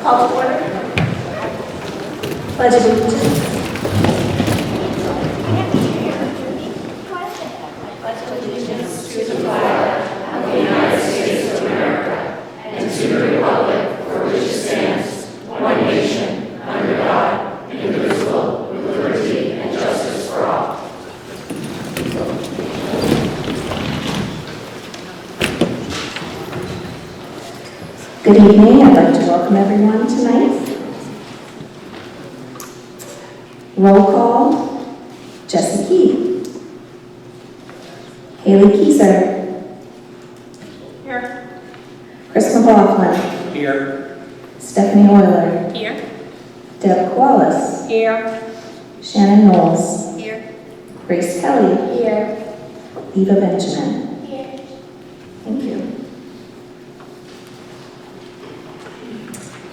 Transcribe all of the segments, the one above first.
Call to order. Pledge of allegiance. Pledge allegiance to the flag of the United States of America and to the republic for which it stands, one nation, under God, indivisible, with liberty and justice for all. Good evening. I'd like to welcome everyone tonight. Roll call. Jesse Key. Haley Kieser. Here. Chris McLaughlin. Here. Stephanie Euler. Here. Deb Koalas. Here. Shannon Knowles. Here. Grace Kelly. Here. Eva Benjamin. Here. Thank you.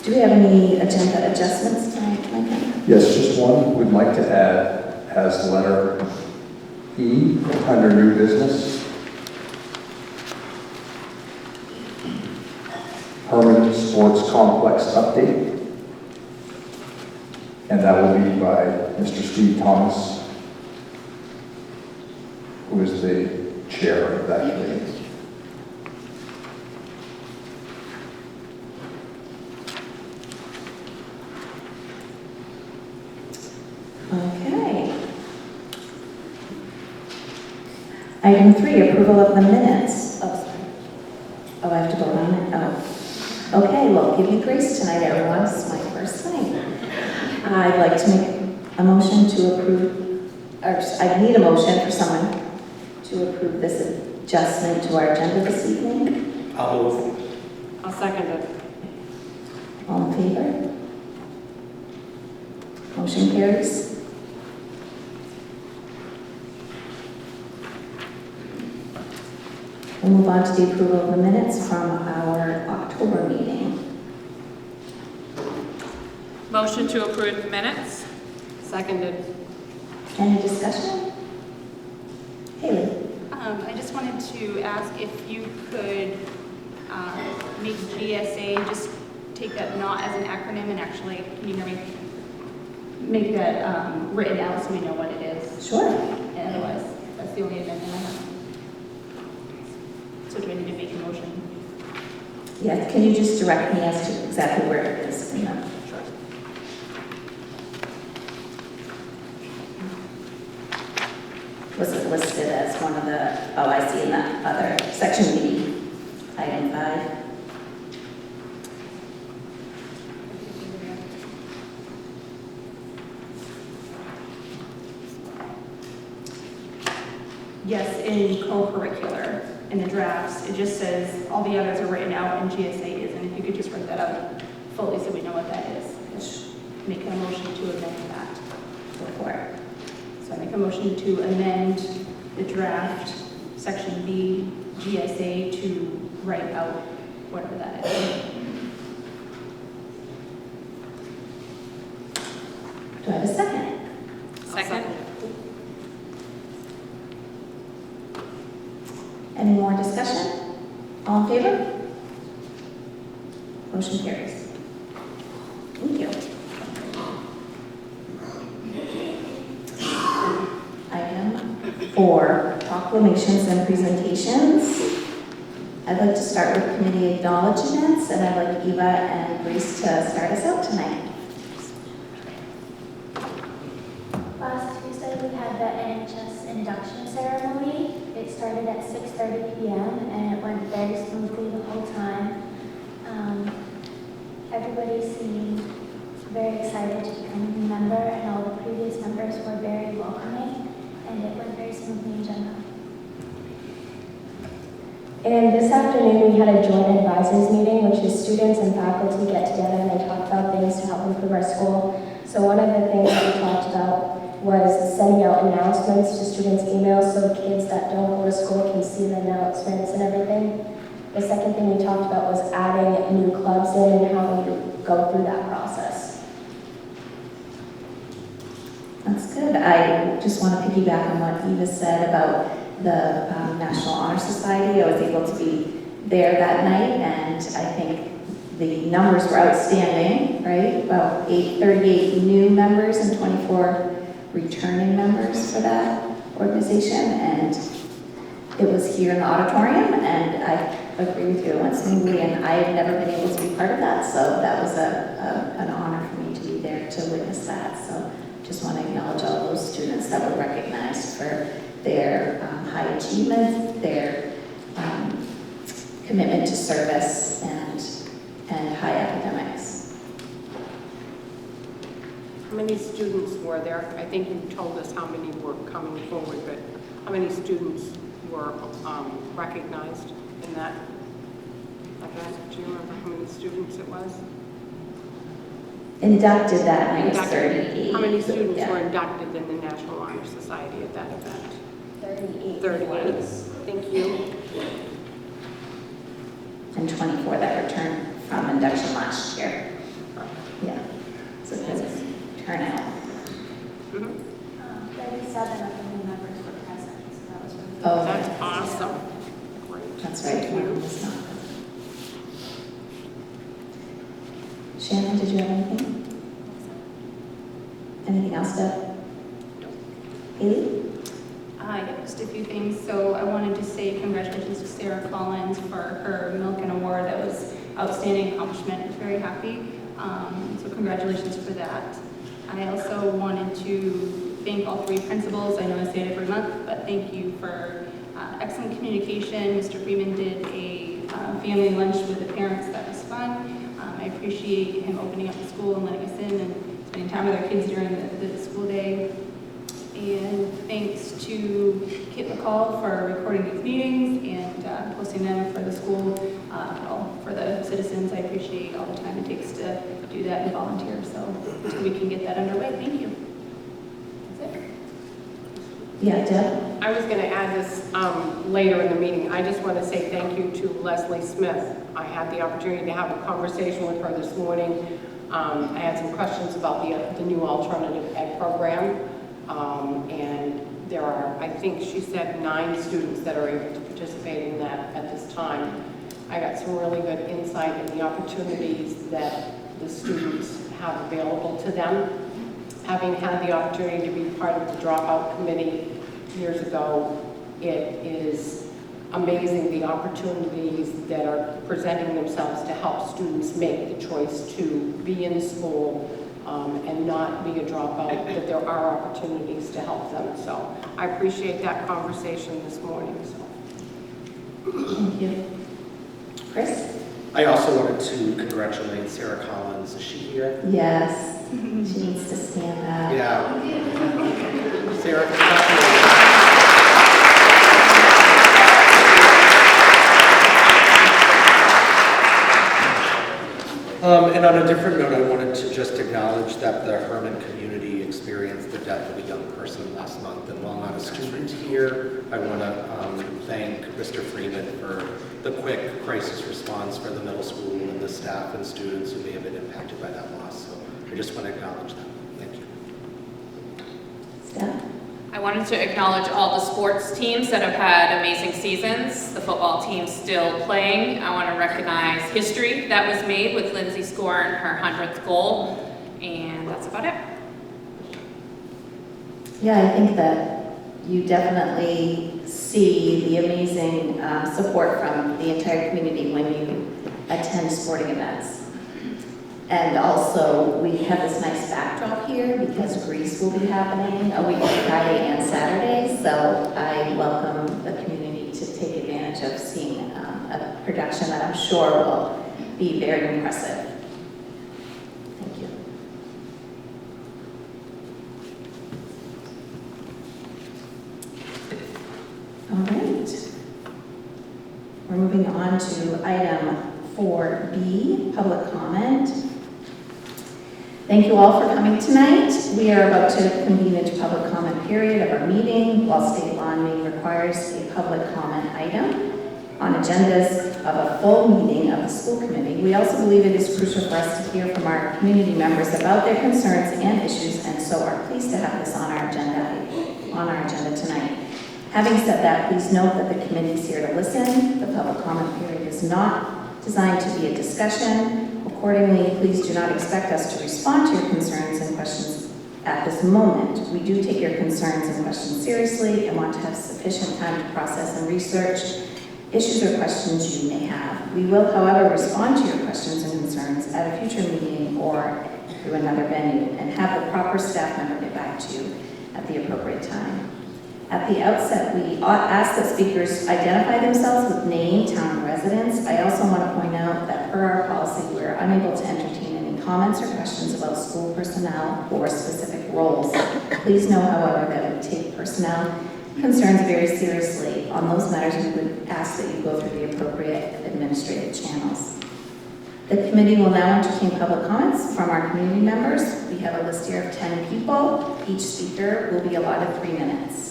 Do we have any agenda adjustments tonight, Micah? Yes, just one. We'd like to add as letter E under new business. Hermon Sports Complex update. And that will be by Mr. Steve Thomas, who is the chair of that committee. Okay. Item 3, approval of the minutes. Oh, I have to vote on it? Oh. Okay, well, give me grace tonight, everyone. This is my first night. I'd like to make a motion to approve, or I need a motion for someone to approve this adjustment to our agenda this evening. I'll move. I'll second it. All in favor? Motion carries. We'll move on to the approval of the minutes from our October meeting. Motion to approve minutes. Seconded. Any discussion? Haley? I just wanted to ask if you could make GSA, just take that not as an acronym and actually, can you hear me? Make that written out so we know what it is. Sure. And otherwise, that's the only amendment I have. So do I need to make a motion? Yeah, can you just direct me as to exactly where it is in the... Sure. Was it listed as one of the, oh, I see in that other section B, item 5. Yes, in co-curricular, in the drafts, it just says all the others are written out and GSA isn't. If you could just write that out fully so we know what that is. Just make a motion to amend that. Report. So I make a motion to amend the draft, section B, GSA, to write out whatever that is. Do I have a second? Second. Any more discussion? All in favor? Motion carries. Thank you. Item 4, proclamations and presentations. I'd like to start with committee acknowledgements, and I'd like Eva and Grace to start us out tonight. Last Tuesday, we had the NHS induction ceremony. It started at 6:30 p.m. and it went very smoothly the whole time. Everybody seemed very excited to become a new member, and all the previous members were very welcoming, and it went very smoothly in general. And this afternoon, we had a joint advisors meeting, which is students and faculty get together and they talk about things to help improve our school. So one of the things that we talked about was sending out announcements to students' emails so kids that don't go to school can see the announcements and everything. The second thing we talked about was adding new clubs in and how we go through that process. That's good. I just want to piggyback on what Eva said about the National Honor Society. I was able to be there that night, and I think The numbers were outstanding, right? About 38 new members and 24 returning members for that organization, and it was here in the auditorium, and I agree with you, it went smoothly, and I had never been able to be part of that, so that was an honor for me to be there to witness that. So just want to acknowledge all those students that were recognized for their high achievement, their commitment to service, and high academics. How many students were there? I think you told us how many were coming forward, but how many students were recognized in that event? Do you remember how many students it was? Inducted that night was Inducted. 38. How many students Yeah. were inducted in the National Honor Society at that event? 38. 38. Thank you. And 24 that returned from induction last year. Yeah, so it was turnout. Mhm. 37 of the new members were present, so that was really good. Oh, That's awesome. Great. that's right, Thank one you. was not. Shannon, did you have anything? Anything else, Deb? Haley? Yeah, just a few things. So I wanted to say congratulations to Sarah Collins for her Milken Award. That was outstanding accomplishment. Very happy. So congratulations for that. I also wanted to thank all three principals. I know I say it every month, but thank you for excellent communication. Mr. Freeman did a family lunch with the parents. That was fun. I appreciate him opening up the school and letting us in and spending time with our kids during the school day. And thanks to Kit McCall for recording these meetings and posting them for the school, for the citizens. I appreciate all the time it takes to do that and volunteer, so we can get that underway. Thank you. That's it. Yeah, Deb? I was going to add this later in the meeting. I just want to say thank you to Leslie Smith. I had the opportunity to have a conversation with her this morning. I had some questions about the new alternative ed program. And there are, I think she said, 9 students that are able to participate in that at this time. I got some really good insight in the opportunities that the students have available to them. Having had the opportunity to be part of the dropout committee years ago, it is amazing the opportunities that are presenting themselves to help students make the choice to be in school and not be a dropout, that there are opportunities to help them. So I appreciate that conversation this morning. So. Thank you. Chris? I also wanted to congratulate Sarah Collins. Is she here? Yes, she needs to stand up. Yeah. Sarah, congratulations. And on a different note, I wanted to just acknowledge that the Hermon community experienced the death of a young person last month. And while not a student here, I want to thank Mr. Freeman for the quick crisis response for the middle school and the staff and students who may have been impacted by that loss. So I just want to acknowledge that. Thank you. Steph? I wanted to acknowledge all the sports teams that have had amazing seasons. The football team's still playing. I want to recognize history that was made with Lindsay scoring her 100th goal. And that's about it. Yeah, I think that you definitely see the amazing support from the entire community when you attend sporting events. And also, we have this nice backdrop here because Greece will be happening a week Friday and Saturday. So I welcome the community to take advantage of seeing a production that I'm sure will be very impressive. Thank you. All right. We're moving on to item 4B, public comment. Thank you all for coming tonight. We are about to convene into public comment period of our meeting. While state law and Maine requires a public comment item on agendas of a full meeting of the school committee, we also believe it is crucial for us to hear from our community members about their concerns and issues, and so are pleased to have this on our agenda tonight. Having said that, please note that the committee is here to listen. The public comment period is not designed to be a discussion. Accordingly, please do not expect us to respond to your concerns and questions at this moment. We do take your concerns and questions seriously and want to have sufficient time to process and research issues or questions you may have. We will, however, respond to your questions and concerns at a future meeting or through another venue and have the proper staff member get back to you at the appropriate time. At the outset, we ask that speakers identify themselves with name, town, and residence. I also want to point out that per our policy, we're unable to entertain any comments or questions about school personnel or specific roles. Please know, however, that we take personnel concerns very seriously. On those matters, we would ask that you go through the appropriate administrative channels. The committee will now entertain public comments from our community members. We have a list here of 10 people. Each speaker will be allotted 3 minutes.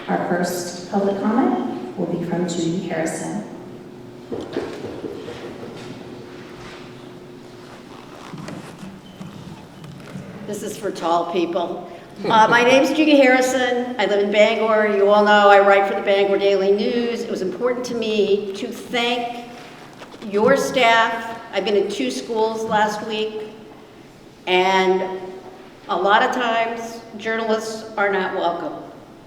Our first public comment will be from Judy Harrison. This is for tall people. My name's Judy Harrison. I live in Bangor. You all know I write for the Bangor Daily News. It was important to me to thank your staff. I've been in 2 schools last week, and a lot of times journalists are not welcome.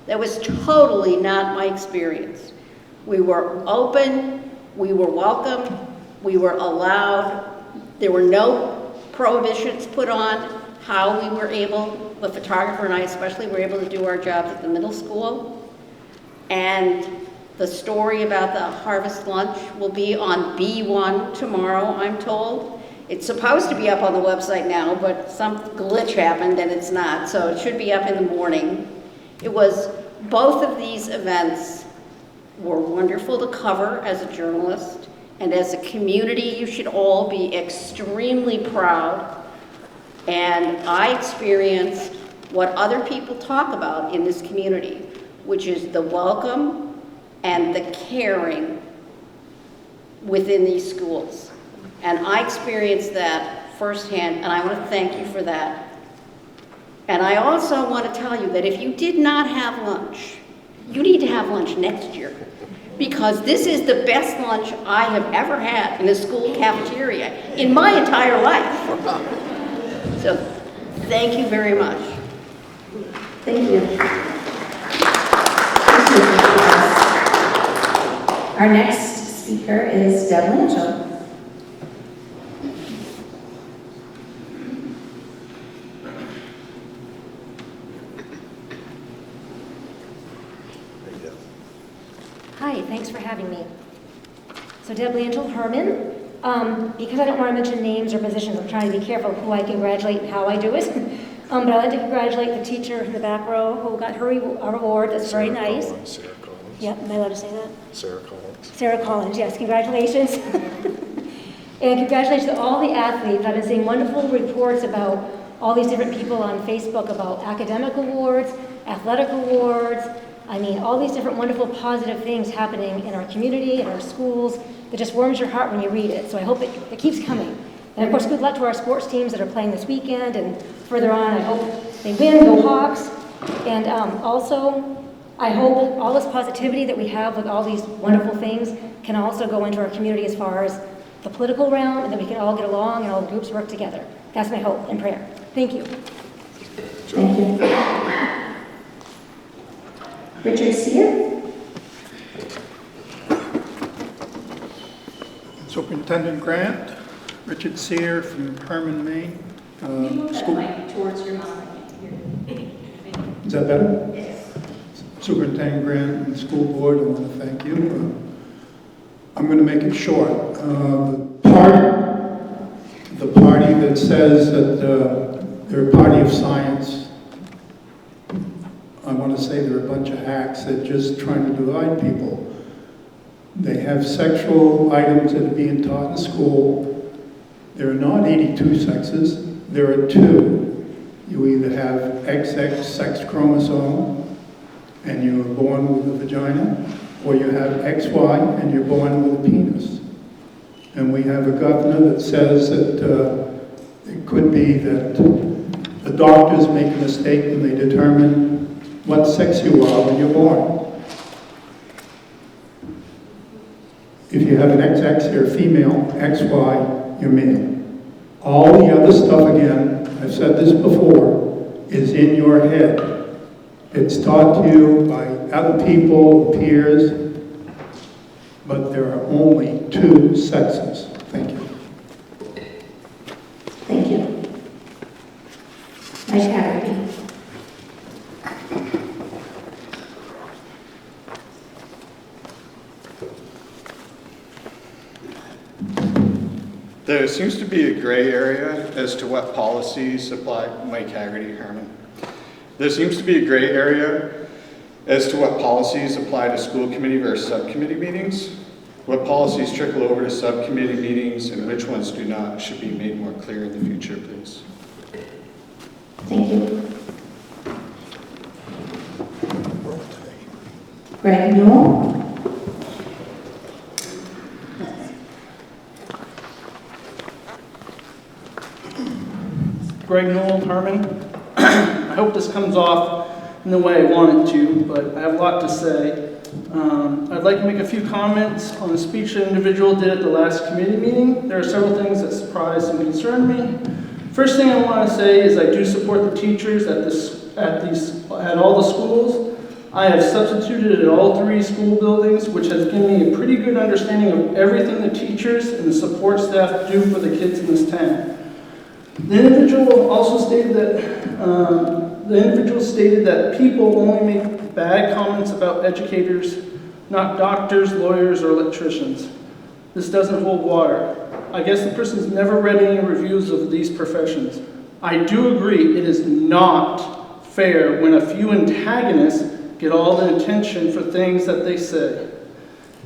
That was totally not my experience. We were open, we were welcome, we were allowed. There were no prohibitions put on how we were able, the photographer and I especially, were able to do our jobs at the middle school. And the story about the harvest lunch will be on B1 tomorrow, I'm told. It's supposed to be up on the website now, but some glitch happened and it's not, so it should be up in the morning. Both of these events were wonderful to cover as a journalist, and as a community, you should all be extremely proud. And I experienced what other people talk about in this community, which is the welcome and the caring within these schools. And I experienced that firsthand, and I want to thank you for that. And I also want to tell you that if you did not have lunch, you need to have lunch next year, because this is the best lunch I have ever had in a school cafeteria in my entire life. So, thank you very much. Thank you. Our next speaker is Deb Lanchel. Hi, thanks for having me. So Deb Lanchel, Hermon. Because I don't want to mention names or positions, I'm trying to be careful who I congratulate and how I do it. But I'd like to congratulate the teacher in the back row who got her award. That's very nice. Sarah Collins. Yep, am I allowed to say that? Sarah Collins. Sarah Collins, yes, congratulations. And congratulations to all the athletes. I've been seeing wonderful reports about all these different people on Facebook about academic awards, athletic awards. I mean, all these different wonderful positive things happening in our community, in our schools, that just warms your heart when you read it. So I hope it keeps coming. And of course, good luck to our sports teams that are playing this weekend and further on. I hope they win, go Hawks. And also, I hope all this positivity that we have with all these wonderful things can also go into our community as far as the political realm, and that we can all get along and all the groups work together. That's my hope and prayer. Thank you. Thank you. Richard Sear. Superintendent Grant, Richard Sear from Hermon, Maine. School. Towards your mouth, I can't hear. Is that better? Yes. Superintendent Grant and the school board, I want to thank you. I'm going to make it short. The party that says that they're a party of science, I want to say they're a bunch of hacks that just trying to divide people. They have sexual items that are being taught in school. There are not 82 sexes, there are 2. You either have XX sex chromosome and you are born with a vagina, or you have XY and you're born with a penis. And we have a governor that says that it could be that the doctors make a mistake when they determine what sex you are when you're born. If you have an XX, you're female, XY, your mail. All the other stuff, again, I've said this before, is in your head. It's taught to you by other people, peers, but there are only two sexes. Thank you. Thank you. Nice Haggerty. There seems to be a gray area as to what policies apply. Mike Haggerty, Hermon. There seems to be a gray area as to what policies apply to school committee versus subcommittee meetings. What policies trickle over to subcommittee meetings and which ones do not should be made more clear in the future, please. Thank you. Greg Newell. Greg Newell, Hermon. I hope this comes off in the way I want it to, but I have a lot to say. I'd like to make a few comments on the speech an individual did at the last committee meeting. There are several things that surprised and concerned me. First thing I want to say is I do support the teachers at all the schools. I have substituted at all 3 school buildings, which has given me a pretty good understanding of everything the teachers and the support staff do for the kids in this town. The individual also stated that people only make bad comments about educators, not doctors, lawyers, or electricians. This doesn't hold water. I guess the person's never read any reviews of these professions. I do agree it is not fair when a few antagonists get all the attention for things that they say.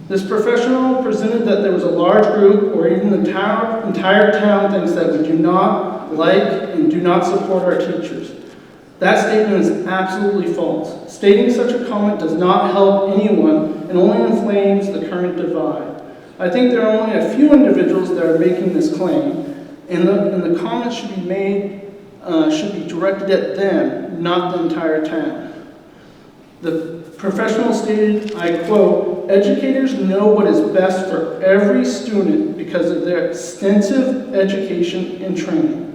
This professional presented that there was a large group or even the entire town thinks that we do not like and do not support our teachers. That statement is absolutely false. Stating such a comment does not help anyone and only inflames the current divide. I think there are only a few individuals that are making this claim, and the comments should be directed at them, not the entire town. The professional stated, I quote, "Educators know what is best for every student because of their extensive education and training."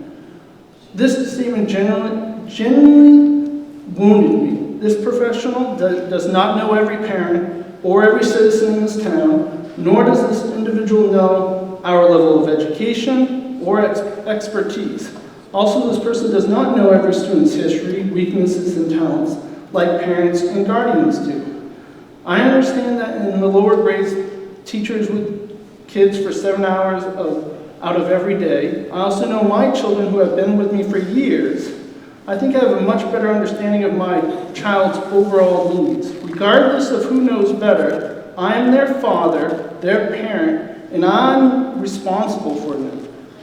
This statement genuinely wounded me. This professional does not know every parent or every citizen in this town, nor does this individual know our level of education or expertise. Also, this person does not know every student's history, weaknesses, and talents, like parents and guardians do. I understand that in the lower grades, teachers with kids for 7 hours out of every day. I also know my children who have been with me for years. I think I have a much better understanding of my child's overall needs. Regardless of who knows better, I am their father, their parent, and I'm responsible for them.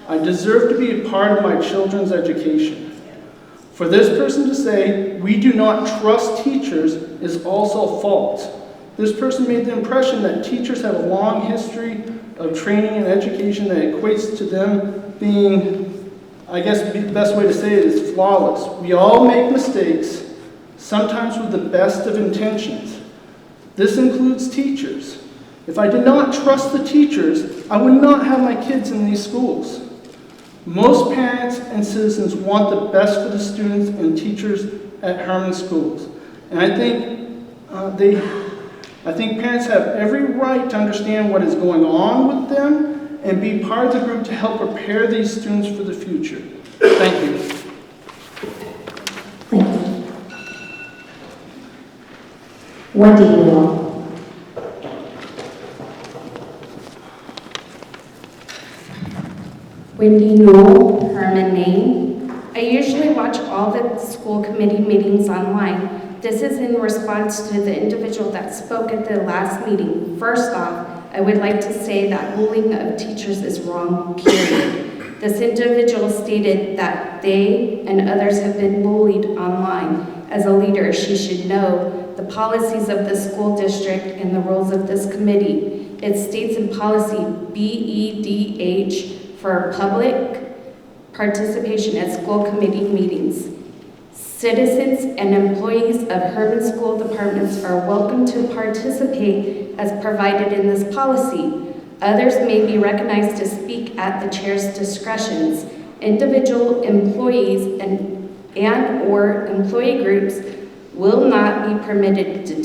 I deserve to be a part of my children's education. For this person to say, we do not trust teachers, is also false. This person made the impression that teachers have a long history of training and education that equates to them being, I guess the best way to say it is flawless. We all make mistakes, sometimes with the best of intentions. This includes teachers. If I did not trust the teachers, I would not have my kids in these schools. Most parents and citizens want the best for the students and teachers at Hermon schools. And I think parents have every right to understand what is going on with them and be part of the group to help prepare these students for the future. Thank you. Thank you. Wendy Newell. Wendy Newell, Hermon, Maine. I usually watch all the school committee meetings online. This is in response to the individual that spoke at the last meeting. First off, I would like to say that bullying of teachers is wrong, period. This individual stated that they and others have been bullied online. As a leader, she should know the policies of the school district and the rules of this committee. It states in policy BEDH for public participation at school committee meetings. Citizens and employees of Hermon school departments are welcome to participate as provided in this policy. Others may be recognized to speak at the chair's discretions. Individual employees and/or employee groups will not be permitted to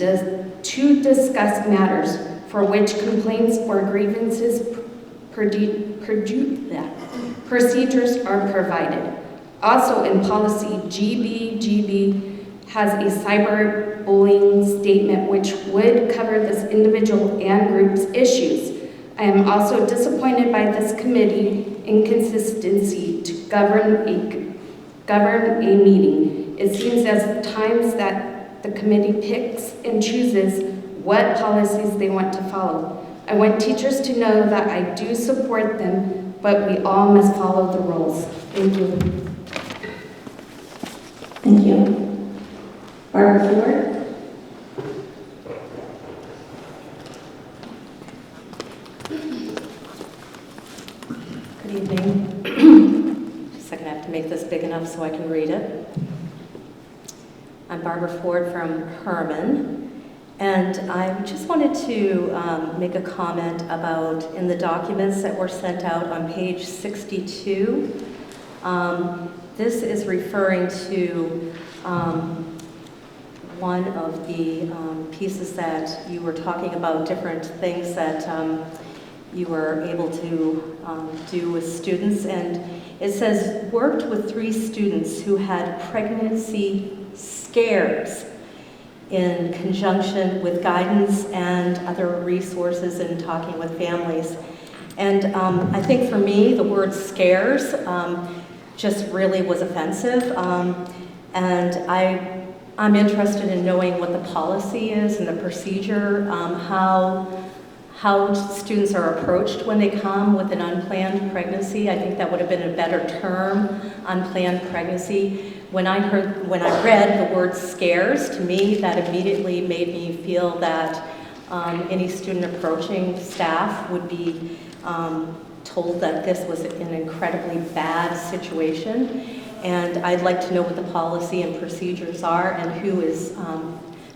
discuss matters for which complaints or grievances procedures are provided. Also in policy, GB has a cyberbullying statement which would cover this individual and group's issues. I am also disappointed by this committee inconsistency to govern a meeting. It seems as times that the committee picks and chooses what policies they want to follow. I want teachers to know that I do support them, but we all must follow the rules. Thank you. Thank you. Barbara Ford? Good evening. Just a second, I have to make this big enough so I can read it. I'm Barbara Ford from Hermon, and I just wanted to make a comment about in the documents that were sent out on page 62. This is referring to one of the pieces that you were talking about, different things that you were able to do with students, and it says, worked with 3 students who had pregnancy scares in conjunction with guidance and other resources and talking with families. And I think for me, the word scares just really was offensive. And I'm interested in knowing what the policy is and the procedure, how students are approached when they come with an unplanned pregnancy. I think that would have been a better term, unplanned pregnancy. When I read the word scares, to me, that immediately made me feel that any student approaching staff would be told that this was an incredibly bad situation. And I'd like to know what the policy and procedures are and who is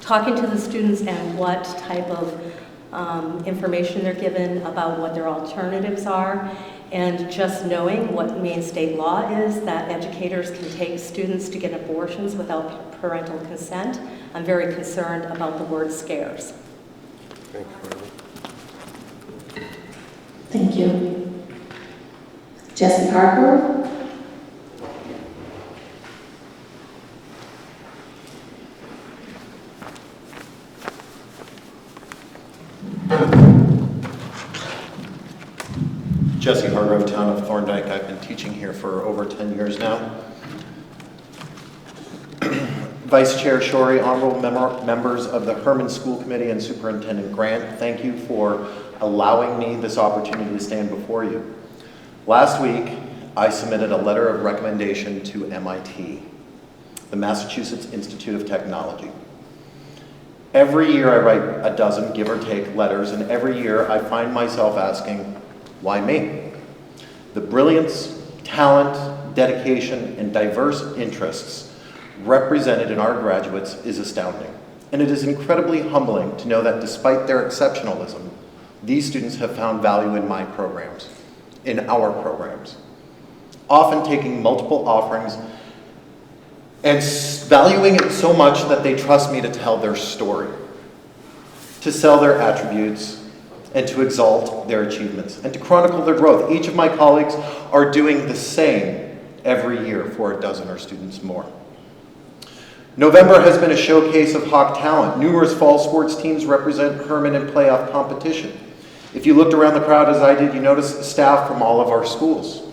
talking to the students and what type of information they're given about what their alternatives are, and just knowing what Maine state law is, that educators can take students to get abortions without parental consent. I'm very concerned about the word scares. Thank you. Jesse Parker? Jesse Hargrove, town of Thorndike. I've been teaching here for over 10 years now. Vice Chair Shorey, honorable members of the Hermon School Committee and Superintendent Grant, thank you for allowing me this opportunity to stand before you. Last week, I submitted a letter of recommendation to MIT, the Massachusetts Institute of Technology. Every year I write a dozen, give or take, letters, and every year I find myself asking, why me? The brilliance, talent, dedication, and diverse interests represented in our graduates is astounding. And it is incredibly humbling to know that despite their exceptionalism, these students have found value in my programs, in our programs, often taking multiple offerings and valuing it so much that they trust me to tell their story, to sell their attributes, and to exalt their achievements, and to chronicle their growth. Each of my colleagues are doing the same every year for a dozen or students more. November has been a showcase of Hawk talent. Numerous fall sports teams represent Hermon in playoff competition. If you looked around the crowd as I did, you noticed staff from all of our schools,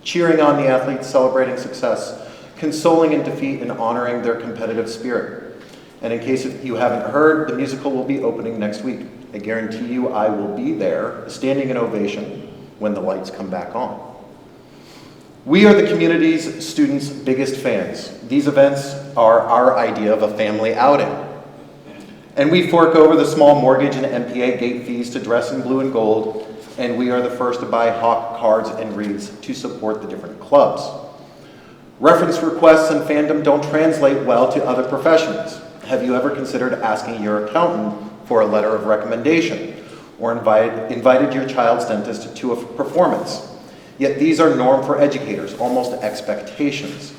cheering on the athletes, celebrating success, consoling in defeat, and honoring their competitive spirit. And in case you haven't heard, the musical will be opening next week. I guarantee you I will be there, standing in ovation when the lights come back on. We are the community's students' biggest fans. These events are our idea of a family outing. And we fork over the small mortgage and MPA gate fees to dress in blue and gold, and we are the first to buy Hawk cards and wreaths to support the different clubs. Reference requests and fandom don't translate well to other professions. Have you ever considered asking your accountant for a letter of recommendation? or invited your child's dentist to a performance. Yet these are norm for educators, almost expectations.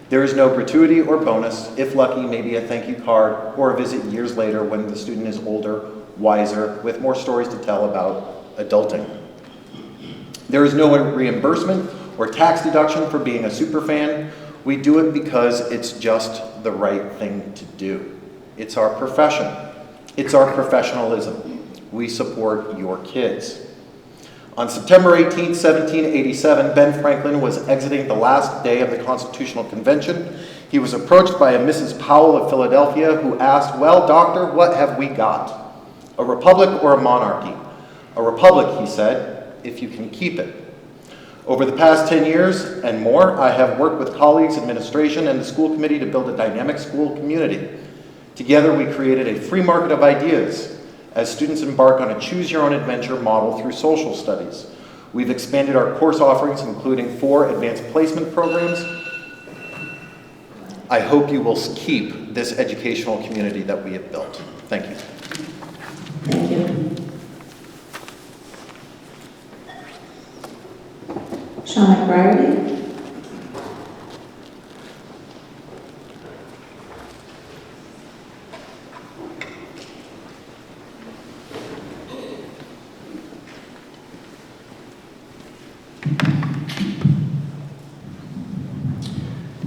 There is no gratuity or bonus, if lucky, maybe a thank you card or a visit years later when the student is older, wiser, with more stories to tell about adulting. There is no reimbursement or tax deduction for being a superfan. We do it because it's just the right thing to do. It's our profession. It's our professionalism. We support your kids. On September 18, 1787, Ben Franklin was exiting the last day of the Constitutional Convention. He was approached by a Mrs. Powell of Philadelphia who asked, "Well, doctor, what have we got? A republic or a monarchy?" "A republic," he said, "if you can keep it." Over the past 10 years and more, I have worked with colleagues, administration, and the school committee to build a dynamic school community. Together, we created a free market of ideas as students embark on a choose-your-own-adventure model through social studies. We've expanded our course offerings, including 4 advanced placement programs. I hope you will keep this educational community that we have built. Thank you. Thank you. Sean McBriarty.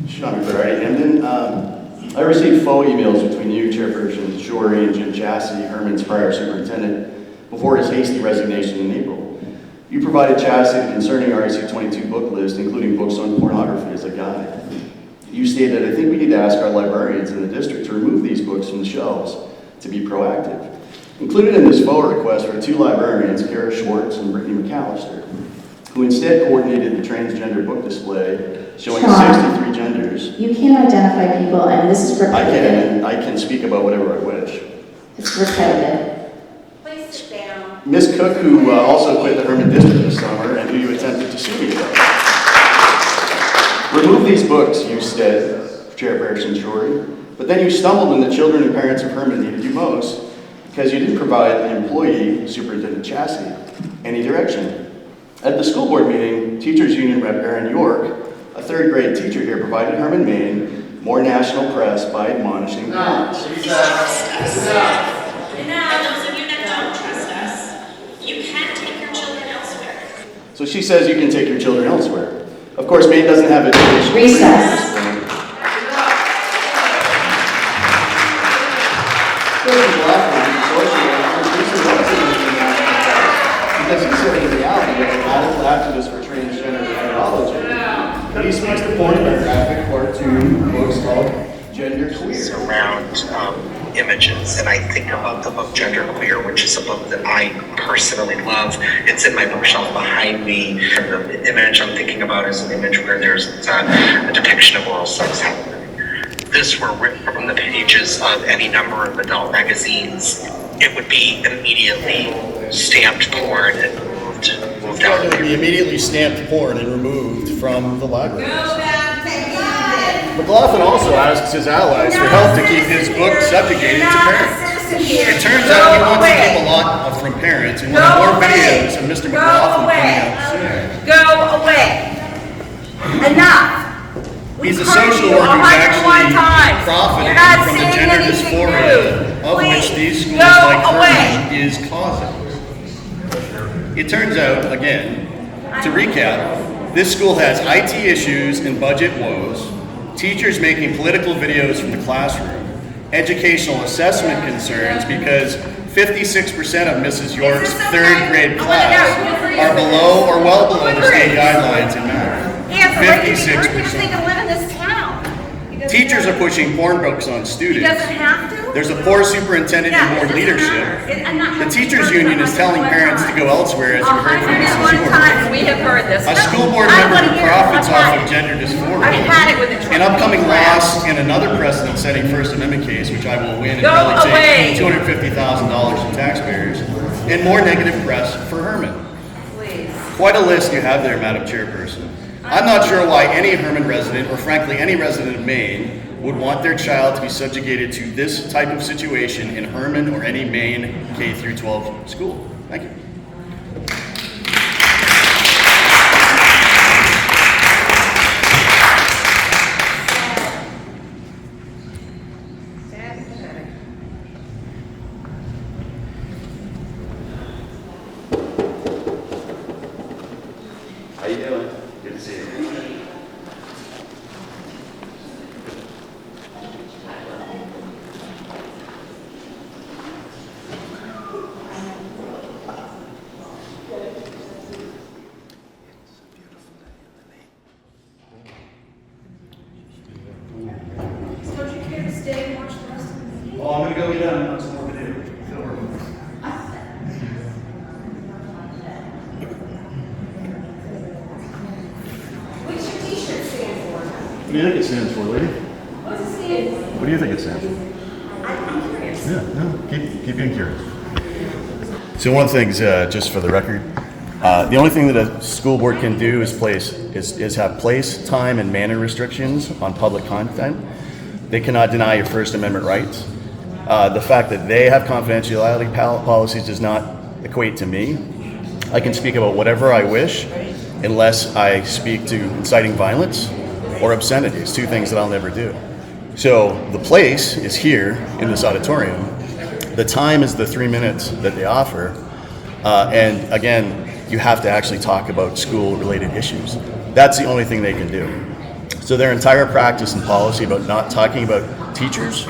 Sean McBriarty, Hamden. I received phone emails between you, Chairperson Shorey, and Jim Chassey, Hermon's prior superintendent, before his hasty resignation in April. You provided Chassey the concerning RIC 22 book list, including books on pornography, as a guide. You stated, "I think we need to ask our librarians in the district to remove these books from the shelves to be proactive." Included in this FOA request were 2 librarians, Kara Schwartz and Brittany McAllister, who instead coordinated the transgender book display showing Sean, 63 genders. You can't identify people, and this is repetitive. I can speak about whatever I wish. It's repetitive. Please sit down. Ms. Cook, who also quit the Hermon district this summer and who you attempted to sue me about. Remove these books, you said, Chairperson Shorey, but then you stumbled when the children and parents of Hermon needed you most because you didn't provide the employee, Superintendent Chassey, any direction. At the school board meeting, Teachers Union Rep Aaron York, a 3rd grade teacher here, provided Hermon, Maine, more national press by admonishing parents. And now, those of you that don't trust us, you can take your children elsewhere. So she says you can take your children elsewhere. Of course, Maine doesn't have education. Recess. Because he said in reality, as a radical activist for transgender ideology, he speaks to pornographic cartoon books called Gender Queer. Around images, and I think about the book Gender Queer, which is a book that I personally love. It's in my bookshelf behind me. And the image I'm thinking about is an image where there's a depiction of oral sex happening. This were ripped from the pages of any number of adult magazines. It would be immediately stamped porn and moved out. It would be immediately stamped porn and removed from the library. McLaughlin also asks his allies for help to keep his book subjugated to parents. It turns out he wants to keep a lot from parents, and we'll have more videos of Mr. McLaughlin coming out soon. Go away. Enough. He's a social worker who's actually profiting from the gender dysphoria of which these schools like Hermon is causing. It turns out, again, to recap, this school has IT issues and budget woes, teachers making political videos from the classroom, educational assessment concerns because 56% of Mrs. York's 3rd grade class are below or well below the state guidelines in math. 56%. Teachers are pushing porn books on students. He doesn't have to. There's a poor superintendent and board leadership. The teachers union is telling parents to go elsewhere, as you heard from Mrs. York. We have heard this. A school board member who profits off of gender dysphoria. An upcoming loss in another precedent-setting First Amendment case, which I will win and probably take $250,000 from taxpayers, and more negative press for Hermon. Quite a list you have there, Madam Chairperson. I'm not sure why any Hermon resident, or frankly any resident of Maine, would want their child to be subjugated to this type of situation in Hermon or any Maine K-12 school. Thank you. How you doing? Good to see you. Don't you care to stay and watch the rest of the meeting? Oh, I'm gonna go get down some more video. What's your t-shirt stand for? What do you think it stands for, lady? What's it stand for? What do you think it stands for? I'm curious. Yeah, no, keep being curious. So one of the things, just for the record, the only thing that a school board can do is have place, time, and manner restrictions on public content. They cannot deny your First Amendment rights. The fact that they have confidentiality policies does not equate to me. I can speak about whatever I wish unless I speak to inciting violence or obscenity. It's two things that I'll never do. So the place is here in this auditorium. The time is the 3 minutes that they offer. And again, you have to actually talk about school-related issues. That's the only thing they can do. So their entire practice and policy about not talking about teachers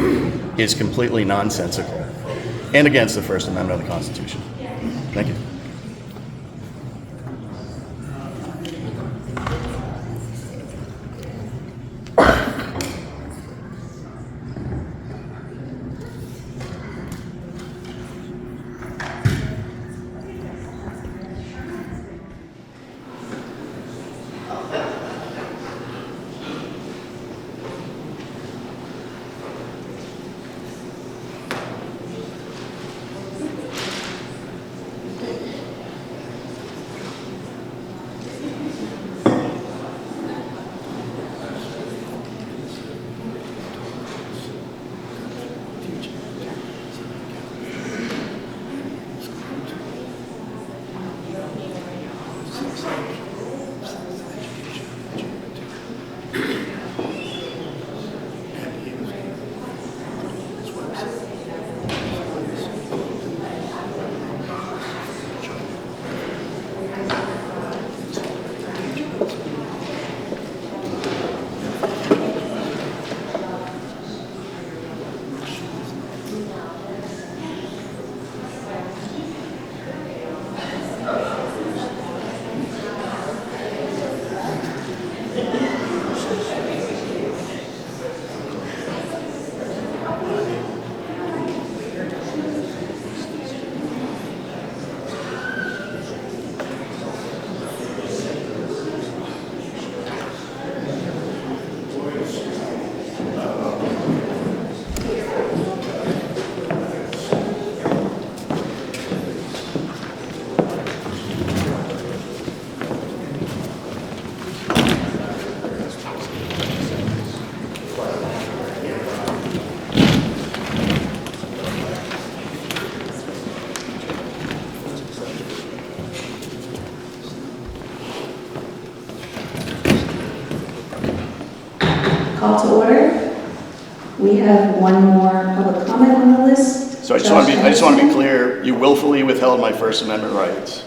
is completely nonsensical and against the First Amendment of the Constitution. Thank you. Call to order. We have one more public comment on the list. So I just want to be clear, you willfully withheld my First Amendment rights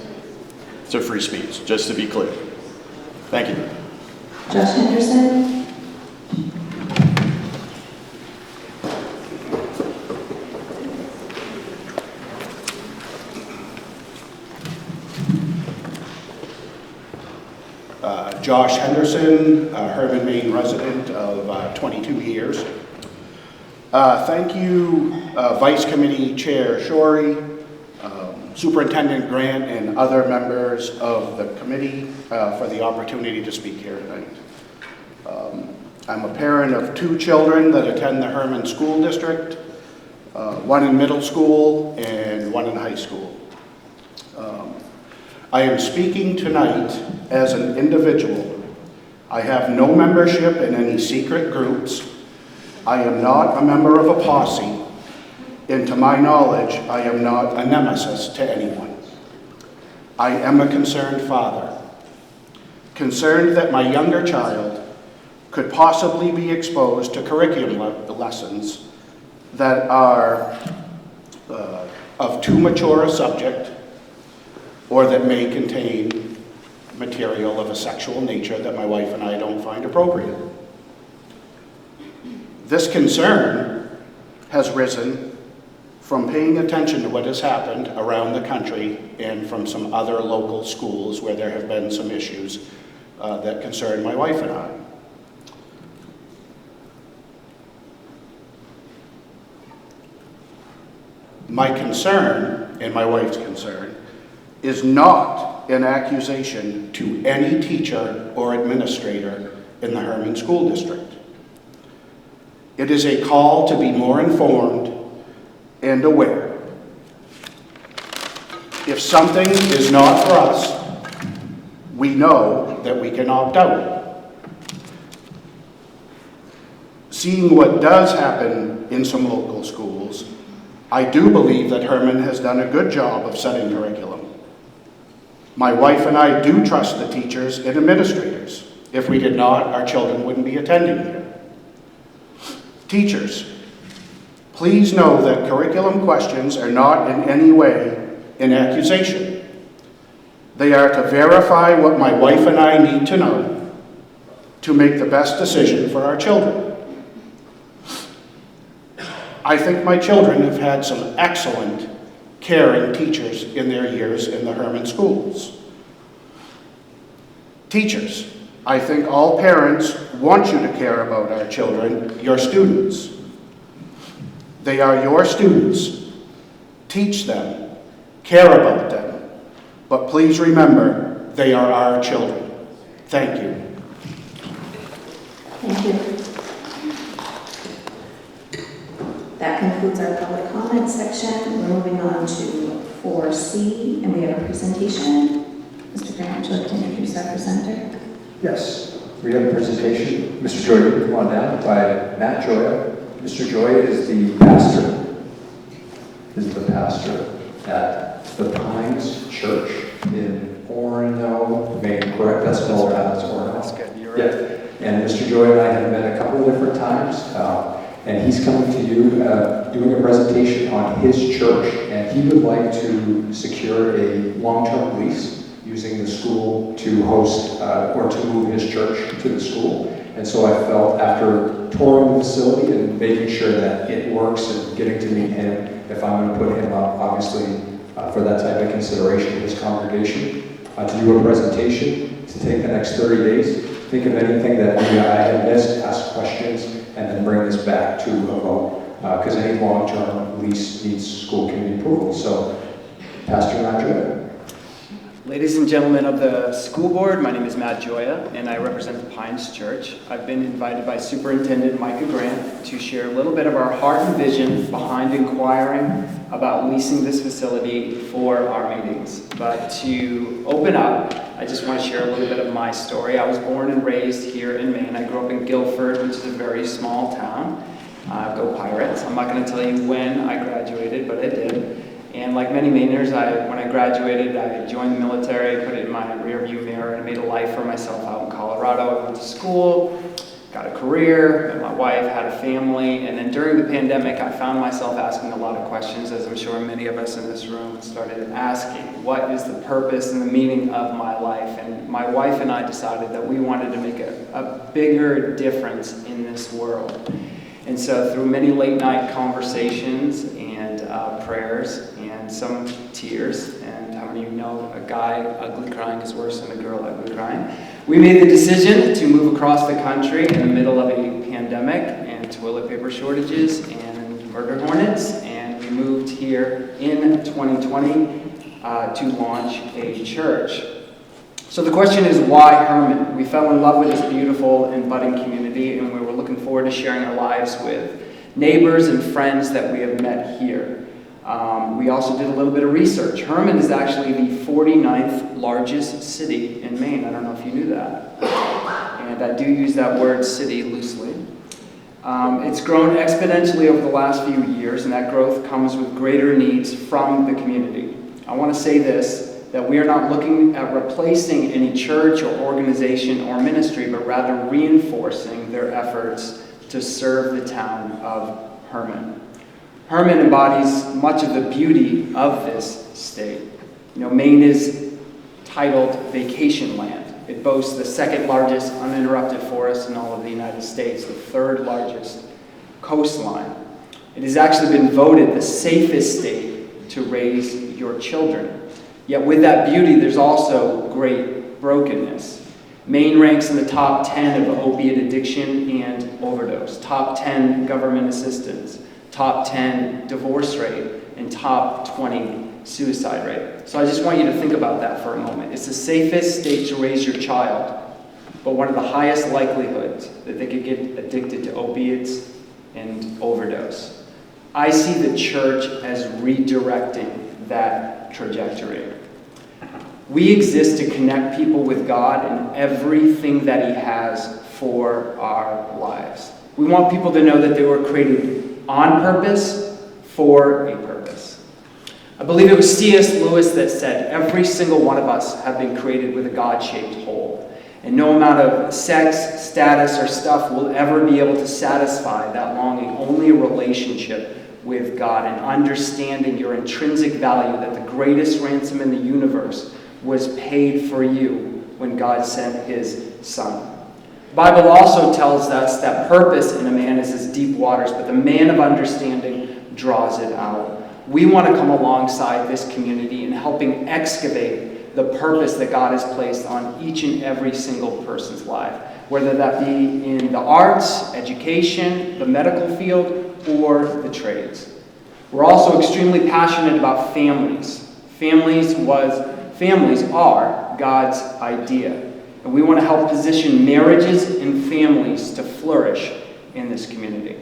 to free speech, just to be clear. Thank you. Josh Henderson. Josh Henderson, Hermon, Maine resident of 22 years. Thank you, Vice Committee Chair Shorey, Superintendent Grant, and other members of the committee for the opportunity to speak here tonight. I'm a parent of 2 children that attend the Hermon School District, one in middle school and one in high school. I am speaking tonight as an individual. I have no membership in any secret groups. I am not a member of a posse, and to my knowledge, I am not a nemesis to anyone. I am a concerned father, concerned that my younger child could possibly be exposed to curriculum lessons that are of too mature a subject or that may contain material of a sexual nature that my wife and I don't find appropriate. This concern has risen from paying attention to what has happened around the country and from some other local schools where there have been some issues that concern my wife and I. My concern, and my wife's concern, is not an accusation to any teacher or administrator in the Hermon School District. It is a call to be more informed and aware. If something is not for us, we know that we can opt out. Seeing what does happen in some local schools, I do believe that Hermon has done a good job of setting curriculum. My wife and I do trust the teachers and administrators. If we did not, our children wouldn't be attending here. Teachers, please know that curriculum questions are not in any way an accusation. They are to verify what my wife and I need to know to make the best decision for our children. I think my children have had some excellent, caring teachers in their years in the Hermon schools. Teachers, I think all parents want you to care about our children, your students. They are your students. Teach them, care about them, but please remember, they are our children. Thank you. Thank you. That concludes our public comment section. We're moving on to 4C, and we have a presentation. Mr. Grant, would you like to introduce our presenter? Yes, we have a presentation. Mr. Joy, come on down, by Matt Joya. Mr. Joy is the pastor. At the Pines Church in Orono, Maine, correct? That's spelled out as Orono. That's good. You're right. Yeah. And Mr. Joy and I have met a couple of different times. And he's coming to you doing a presentation on his church, and he would like to secure a long-term lease using the school to host or to move his church to the school. And so I felt, after touring the facility and making sure that it works and getting to meet him, if I'm going to put him up, obviously, for that type of consideration in his congregation, to do a presentation, to take the next 30 days, think of anything that maybe I had missed, ask questions, and then bring this back to a vote, because any long-term lease needs school committee approval. So, Pastor Matt Joya. Ladies and gentlemen of the school board, my name is Matt Joya, and I represent the Pines Church. I've been invited by Superintendent Micah Grant to share a little bit of our heart and vision behind inquiring about leasing this facility for our meetings. But to open up, I just want to share a little bit of my story. I was born and raised here in Maine. I grew up in Guilford, which is a very small town. Go Pirates. I'm not going to tell you when I graduated, but I did. And like many Mainers, when I graduated, I joined the military, put it in my rearview mirror, and made a life for myself out in Colorado. I went to school, got a career, met my wife, had a family, and then during the pandemic, I found myself asking a lot of questions, as I'm sure many of us in this room started asking. What is the purpose and the meaning of my life? And my wife and I decided that we wanted to make a bigger difference in this world. And so through many late night conversations and prayers and some tears, and how many of you know a guy ugly crying is worse than a girl ugly crying, we made the decision to move across the country in the middle of a pandemic and toilet paper shortages and murder hornets, and we moved here in 2020 to launch a church. So the question is, why Hermon? We fell in love with this beautiful and budding community, and we were looking forward to sharing our lives with neighbors and friends that we have met here. We also did a little bit of research. Hermon is actually the 49th largest city in Maine. I don't know if you knew that. And I do use that word city loosely. It's grown exponentially over the last few years, and that growth comes with greater needs from the community. I want to say this, that we are not looking at replacing any church or organization or ministry, but rather reinforcing their efforts to serve the town of Hermon. Hermon embodies much of the beauty of this state. You know, Maine is titled vacation land. It boasts the second largest uninterrupted forest in all of the United States, the third largest coastline. It has actually been voted the safest state to raise your children. Yet with that beauty, there's also great brokenness. Maine ranks in the top 10 of opiate addiction and overdose, top 10 government assistance, top 10 divorce rate, and top 20 suicide rate. So I just want you to think about that for a moment. It's the safest state to raise your child, but one of the highest likelihoods that they could get addicted to opiates and overdose. I see the church as redirecting that trajectory. We exist to connect people with God and everything that He has for our lives. We want people to know that they were created on purpose for a purpose. I believe it was C.S. Lewis that said, every single one of us have been created with a God-shaped hole. And no amount of sex, status, or stuff will ever be able to satisfy that longing. Only a relationship with God and understanding your intrinsic value, that the greatest ransom in the universe was paid for you when God sent His Son. The Bible also tells us that purpose in a man is as deep waters, but the man of understanding draws it out. We want to come alongside this community in helping excavate the purpose that God has placed on each and every single person's life, whether that be in the arts, education, the medical field, or the trades. We're also extremely passionate about families. Families are God's idea, and we want to help position marriages and families to flourish in this community.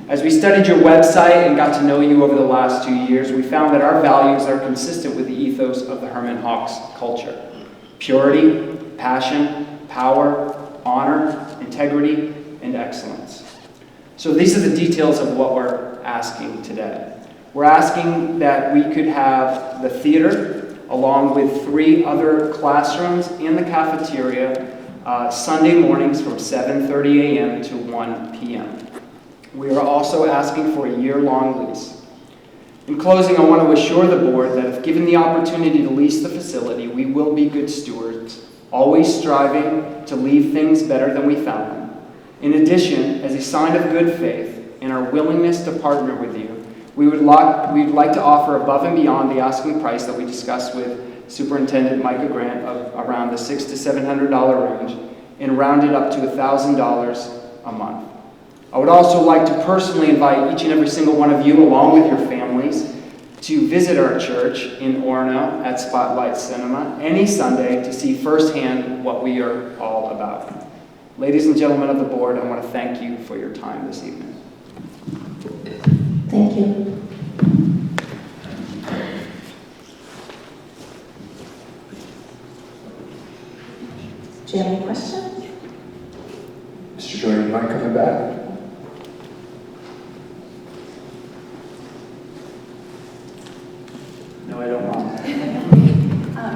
As we studied your website and got to know you over the last 2 years, we found that our values are consistent with the ethos of the Hermon Hawks culture. Purity, passion, power, honor, integrity, and excellence. So these are the details of what we're asking today. We're asking that we could have the theater, along with 3 other classrooms in the cafeteria, Sunday mornings from 7:30 a.m. to 1 p.m. We are also asking for a year-long lease. In closing, I want to assure the board that if given the opportunity to lease the facility, we will be good stewards, always striving to leave things better than we found them. In addition, as a sign of good faith and our willingness to partner with you, we'd like to offer above and beyond the asking price that we discussed with Superintendent Micah Grant of around the $600 to $700 range and round it up to $1,000 a month. I would also like to personally invite each and every single one of you, along with your families, to visit our church in Orono at Spotlight Cinema any Sunday to see firsthand what we are all about. Ladies and gentlemen of the board, I want to thank you for your time this evening. Thank you. Do you have any questions? Mr. Joy, you mind coming back? No, I don't want.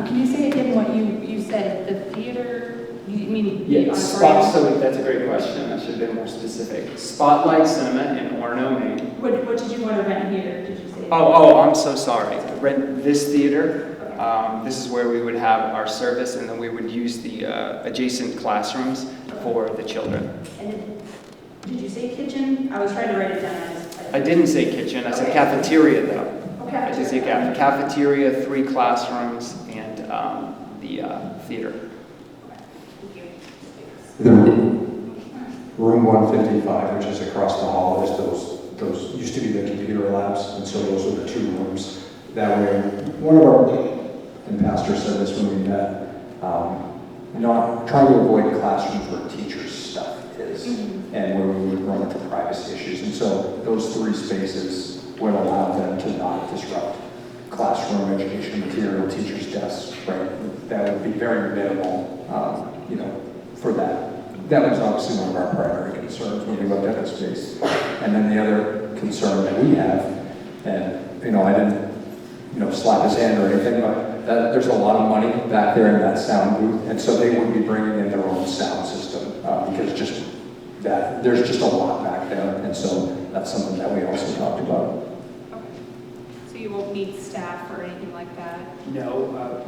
Can you say again what you said? The theater, you mean? Yeah, so that's a great question. I should have been more specific. Spotlight Cinema in Orono, Maine. What did you want to rent here? Did you say? Oh, I'm so sorry. Rent this theater. This is where we would have our service, and then we would use the adjacent classrooms for the children. And did you say kitchen? I was trying to write it down. I didn't say kitchen. I said cafeteria, though. Okay. I did say cafeteria, 3 classrooms, and the theater. Room 155, which is across the hall, is those used to be the computer labs, and so those are the 2 rooms. That way, one of our, and Pastor said this when we met, not trying to avoid classrooms where teachers' stuff is, and where we would run into privacy issues. And so those 3 spaces would allow them to not disrupt classroom education material, teachers' desks, right? That would be very minimal, for that. That was obviously one of our primary concerns when we looked at the space. And then the other concern that we have, and I didn't slap his hand or anything, but there's a lot of money back there in that sound booth, and so they would be bringing in their own sound system because just that there's just a lot back there, and so that's something that we also talked about. So you won't need staff or anything like that? No,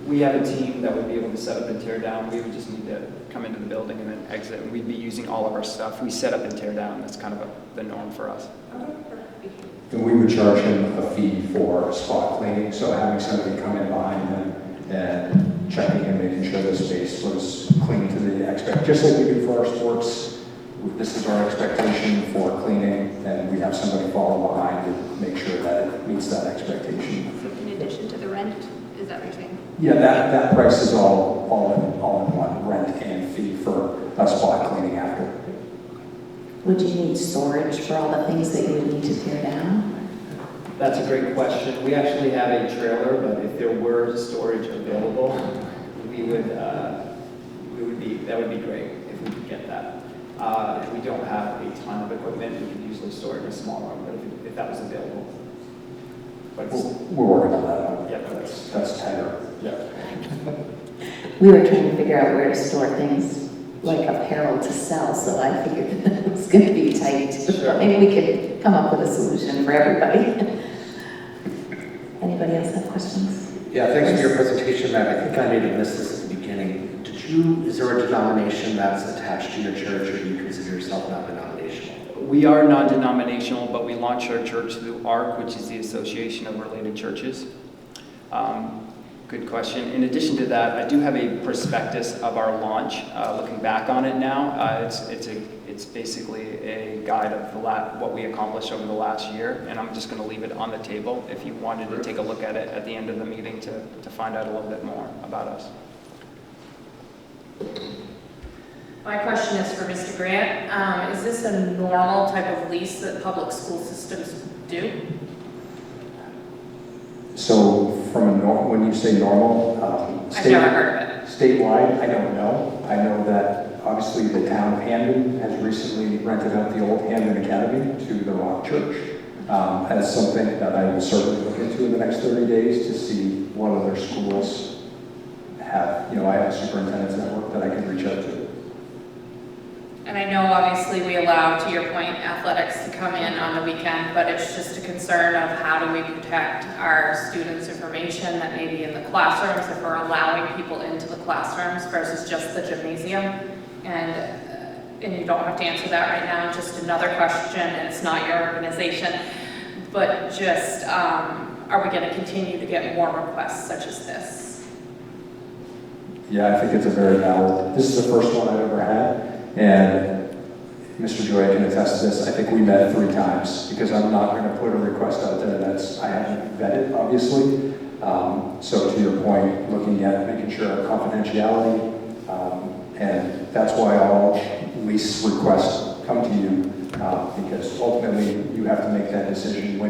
we have a team that would be able to set up and tear down. We would just need to come into the building and then exit, and we'd be using all of our stuff. We set up and tear down. That's kind of the norm for us. And we would charge him a fee for spot cleaning, so having somebody come in behind him and checking and making sure the space was clean to the just like we do for our sports. This is our expectation for cleaning, and we have somebody follow behind to make sure that it meets that expectation. In addition to the rent, is that what you're saying? Yeah, that price is all in one, rent and fee for a spot cleaning after. Would you need storage for all the things that you would need to tear down? That's a great question. We actually have a trailer, but if there were storage available, that would be great if we could get that. If we don't have a ton of equipment, we could usually store it in a small room, but if that was available. But We're working on that one. Yeah, That's tighter. Yeah. We were trying to figure out where to store things like apparel to sell, so I figured that it was going to be tight. Sure. Maybe we could come up with a solution for everybody. Anybody else have questions? Yeah, thanks for your presentation, Matt. I think I may have missed this at the beginning. Is there a denomination that's attached to your church, or do you consider yourself non-denominational? we are non-denominational, but we launched our church through ARC, which is the Association of Related Churches. Good question. In addition to that, I do have a prospectus of our launch. Looking back on it now, it's basically a guide of what we accomplished over the last year, and I'm just going to leave it on the table if you wanted to take a look at it at the end of the meeting to find out a little bit more about us. My question is for Mr. Grant. Is this a normal type of lease that public school systems do? So when you say normal, I've never heard of it. Statewide, I don't know. I know that obviously the town of Hamden has recently rented out the old Hamden Academy to the Rock Church as something that I will certainly look into in the next 30 days to see what other schools have. You know, I have a superintendent's network that I can reach out to. And I know obviously we allow, to your point, athletics to come in on the weekend, but it's just a concern of how do we protect our students' information that may be in the classrooms if we're allowing people into the classrooms versus just the gymnasium. And you don't have to answer that right now, just another question, and it's not your organization, but just are we going to continue to get more requests such as this? Yeah, I think it's a very valid, this is the first one I've ever had. And Mr. Joy can attest to this. I think we met 3 times because I'm not going to put a request out there I haven't vetted, obviously. So to your point, looking at making sure confidentiality, and that's why all lease requests come to you because ultimately you have to make that decision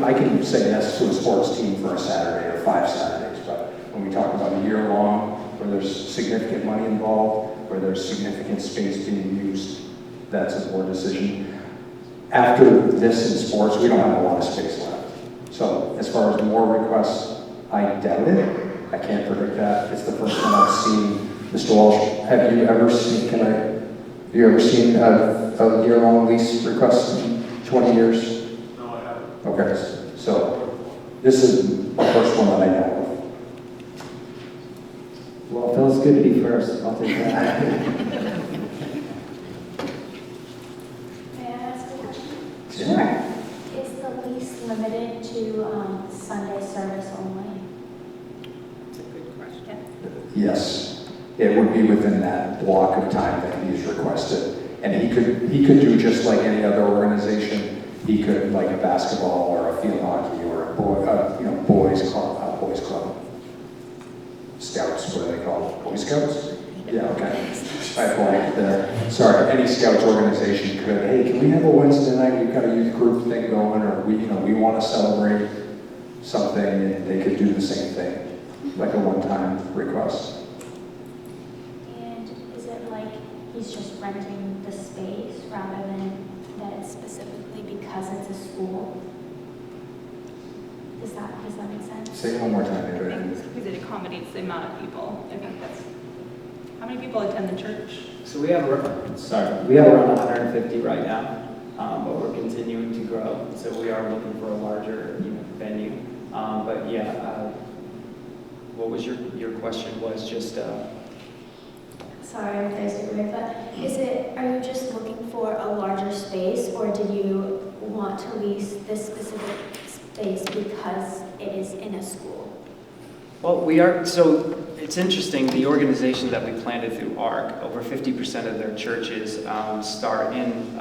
I can say yes to a sports team for a Saturday or 5 Saturdays, but when we talk about a year long where there's significant money involved, where there's significant space being used, that's a board decision. After this in sports, we don't have a lot of space left. So as far as more requests, I doubt it. I can't predict that. It's the first one I've seen. Mr. Walsh, have you ever seen a year-long lease request in 20 years? No, I haven't. Okay, so this is the first one that I know of. Well, it feels good to be first. I'll take that. May I ask a question? Sure. Is the lease limited to Sunday service only? That's a good question. Yes, it would be within that block of time that he's requested. And he could do just like any other organization. He could, like a basketball or a field hockey or a boys club. Scouts, what do they call it? Boy Scouts? Yeah, okay. I blanked there. Sorry, any Scouts organization could, hey, can we have a Wednesday night? We've got a youth group thing going, or we want to celebrate something, and they could do the same thing, like a one-time request. And is it like he's just renting the space rather than that it's specifically because it's a school? Does that make sense? Say it one more time, I Andrea. think because it accommodates the amount of people. I think that's, how many people attend the church? So we have around 150 right now, but we're continuing to grow. So we are looking for a larger venue. But yeah, what was your question? Was just. Sorry, I'm thirsty with but are you just looking for a larger space, or did you want to lease this specific space because it is in a school? Well, so it's interesting, the organization that we planted through ARC, over 50% of their churches start in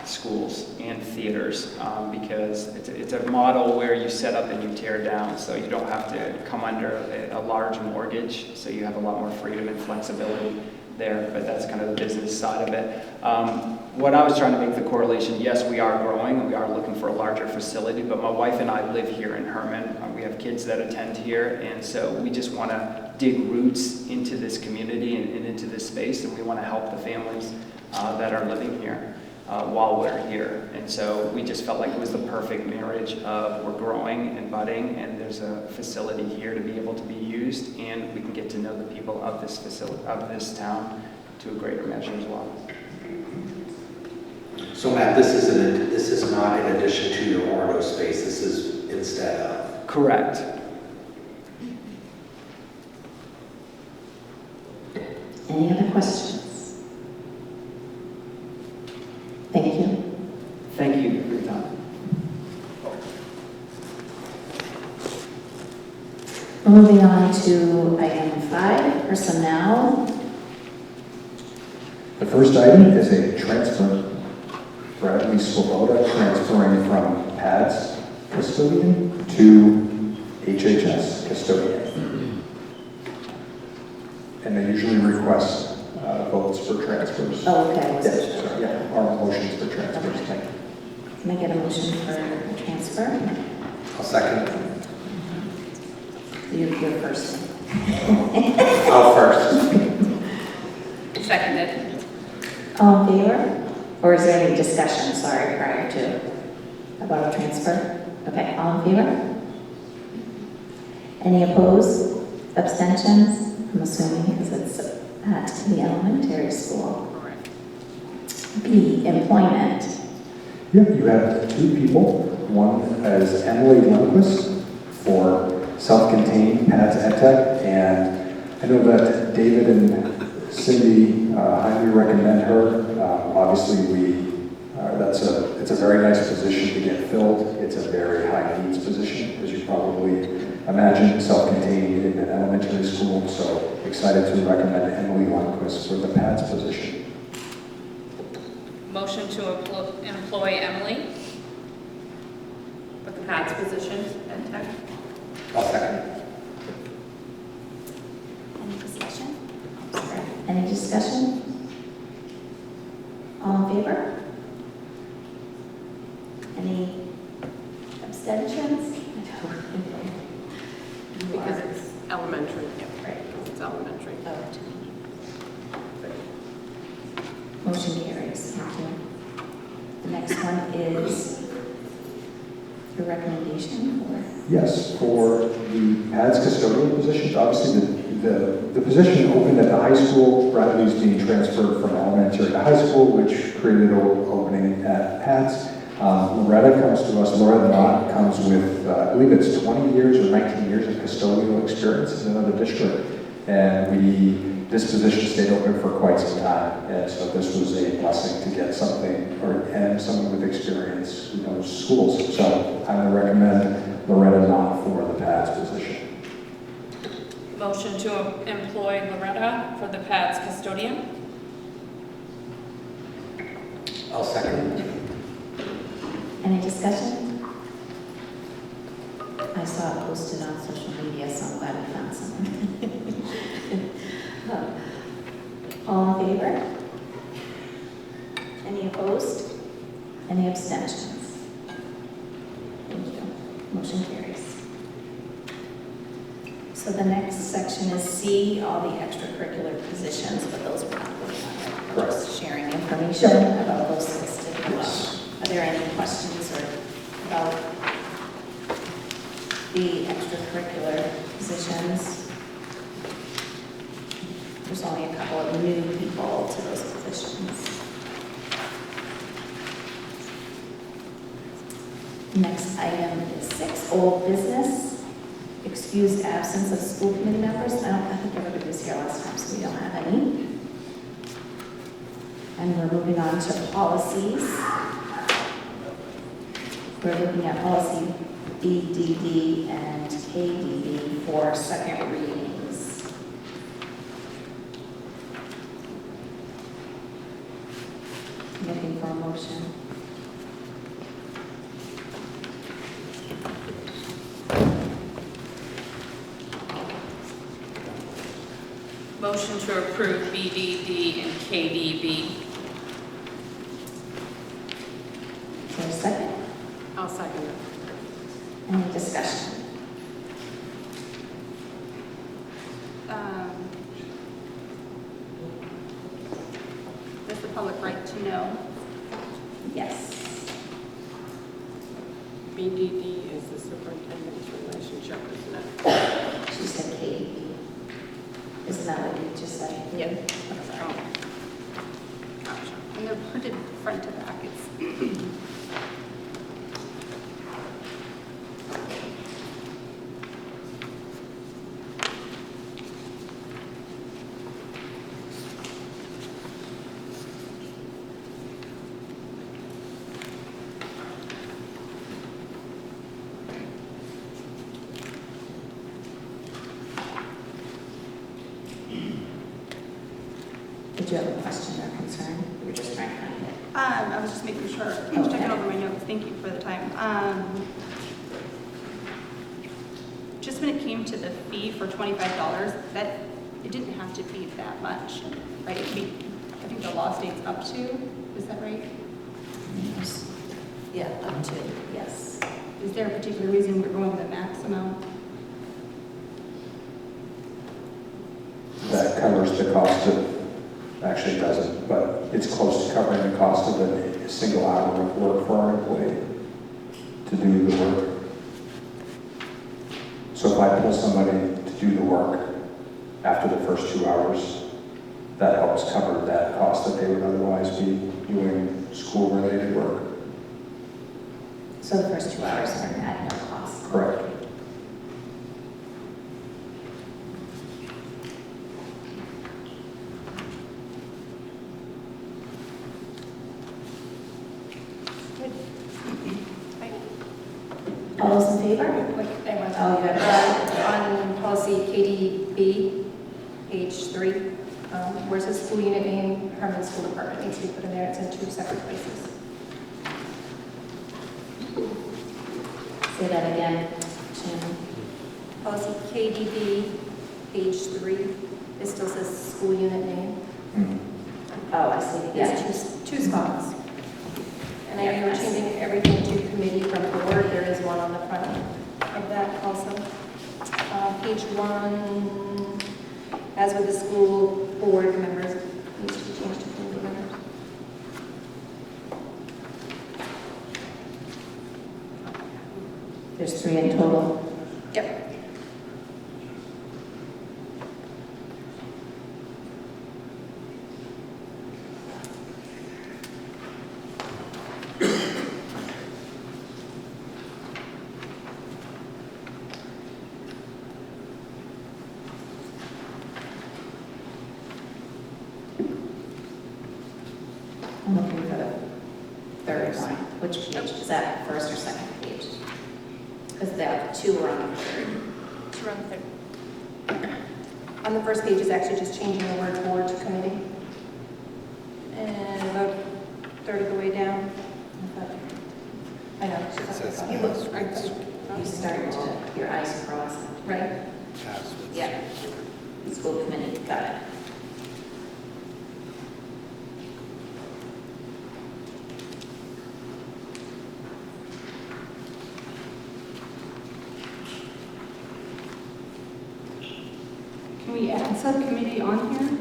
schools and theaters because it's a model where you set up and you tear down, so you don't have to come under a large mortgage, so you have a lot more freedom and flexibility there, but that's kind of the business side of it. What I was trying to make the correlation, yes, we are growing and we are looking for a larger facility, but my wife and I live here in Hermon. We have kids that attend here, and so we just want to dig roots into this community and into this space, and we want to help the families that are living here while we're here. And so we just felt like it was the perfect marriage of we're growing and budding, and there's a facility here to be able to be used, and we can get to know the people of this facility, of this town, to a greater measure as well. So Matt, this is not in addition to your Orno space, this is instead of? Correct. Any other questions? Thank you. Thank you for your time. Moving on to item 5, personnel. The first item is a transfer. Bradley Swoboda transferring from PADS custodian to HHS custodian. And they usually request votes for transfers. Oh, okay. Yes, sorry, yeah, our motions for transfers. Thank you. Can I get a motion for transfer? I'll second. You're first. I'll first. Seconded. All in favor? Or is there any discussion, sorry, prior to about a transfer? Okay, all in favor? Any opposed? Abstentions? I'm assuming because it's at the elementary school. Correct. B, employment. Yep, you have 2 people. One is Emily Lundquist for self-contained PADS EdTech, and I know that David and Cindy highly recommend her. Obviously, it's a very nice position to get filled. It's a very high needs position, as you probably imagine, self-contained in an elementary school. So excited to recommend Emily Lundquist for the PADS position. Motion to employ Emily with the PADS position at Tech. I'll second. Any discussion? Any discussion? All in favor? Any abstentions? Because it's elementary. Right. It's elementary. Motion carries. Thank you. The next one is your recommendation for? Yes, for the PADS custodial positions, obviously the position opened at the high school. Bradley's being transferred from elementary to high school, which created an opening at PADS. Loretta comes to us. Loretta Knott comes with, I believe it's 20 years or 19 years of custodial experience in another district. And this position stayed open for quite some time. And so this was a blessing to get someone with experience who knows schools. So I would recommend Loretta Knott for the PADS position. Motion to employ Loretta for the PADS custodian. I'll second. Any discussion? I saw it posted on social media, so I'm glad we found someone. All in favor? Any opposed? Any abstentions? Thank you. Motion carries. So the next section is C, all the extracurricular positions, but those we're not voting on. We're just sharing information about those listed below. Are there any questions or about the extracurricular positions. There's only a couple of new people to those positions. Next item is 6, old business. Excused absence of school committee members. I think everybody was here last time, so we don't have any. And we're moving on to policies. We're looking at policy BDD and KDD for second readings. Looking for a motion. Motion to approve BDD and KDB. Is there a second? I'll second it. Any discussion? Does the public right to know? Yes. BDD is the superintendent's relationship, isn't it? She said KDD. Isn't that what you just said? Yep. And they're printed front to back. It's Did you have a question or concern? We were just trying to find it. I was just making sure, I was checking over my notes, thank you for the time. Just when it came to the fee for $25, that, it didn't have to be that much, right? It could be, I think the law states up to, is that right? Yes. Yeah, up to, yes. Is there a particular reason we're going with the max amount? That covers the cost of, actually it doesn't, but it's close to covering the cost of a single hour of work for our employee to do the work. So if I pull somebody to do the work after the first 2 hours, that helps cover that cost that they would otherwise be doing school-related work. So the first 2 hours are at no cost? Correct. All those in favor? Wait, I want Oh, you have on policy KDB, page 3, where it says school unit name, Hermon School Department needs to be put in there. It's in 2 separate places. Say that again, Shannon. Policy KDB, page 3, it still says school unit name. Oh, I see, yeah. There's two spots. And I know you're changing everything to committee from board. There is one on the front of that also. Page 1, as with the school board members, needs to be changed to committee members. There's 3 in total. Yep. I'm looking for the third one. Which page? Is that first or second page? Because the 2 are on the third. 2 on the third. On the first page is actually just changing the word board to committee. And about a third of the way down. I know. You look right. You start to, your eyes cross. Right. Yeah. School committee, got it. Can we add subcommittee on here?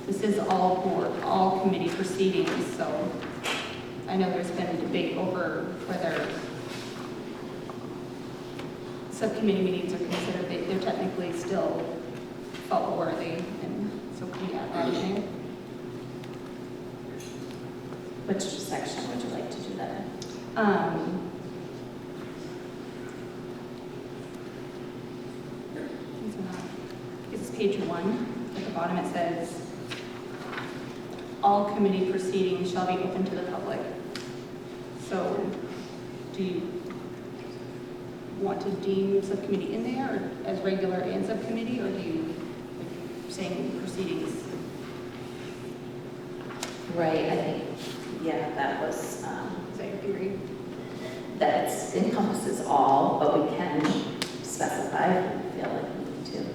This is all board, all committee proceedings, so I know there's been a debate over whether subcommittee meetings are considered, they're technically still fault worthy, and so can we add that in there? Which section would you like to do that in? This is page 1. At the bottom it says, all committee proceedings shall be open to the public. So do you want to deem subcommittee in there or as regular and subcommittee, or do you saying proceedings? Right, I think, yeah, that was, Is that your theory? that it encompasses all, but we can specify if we feel like we need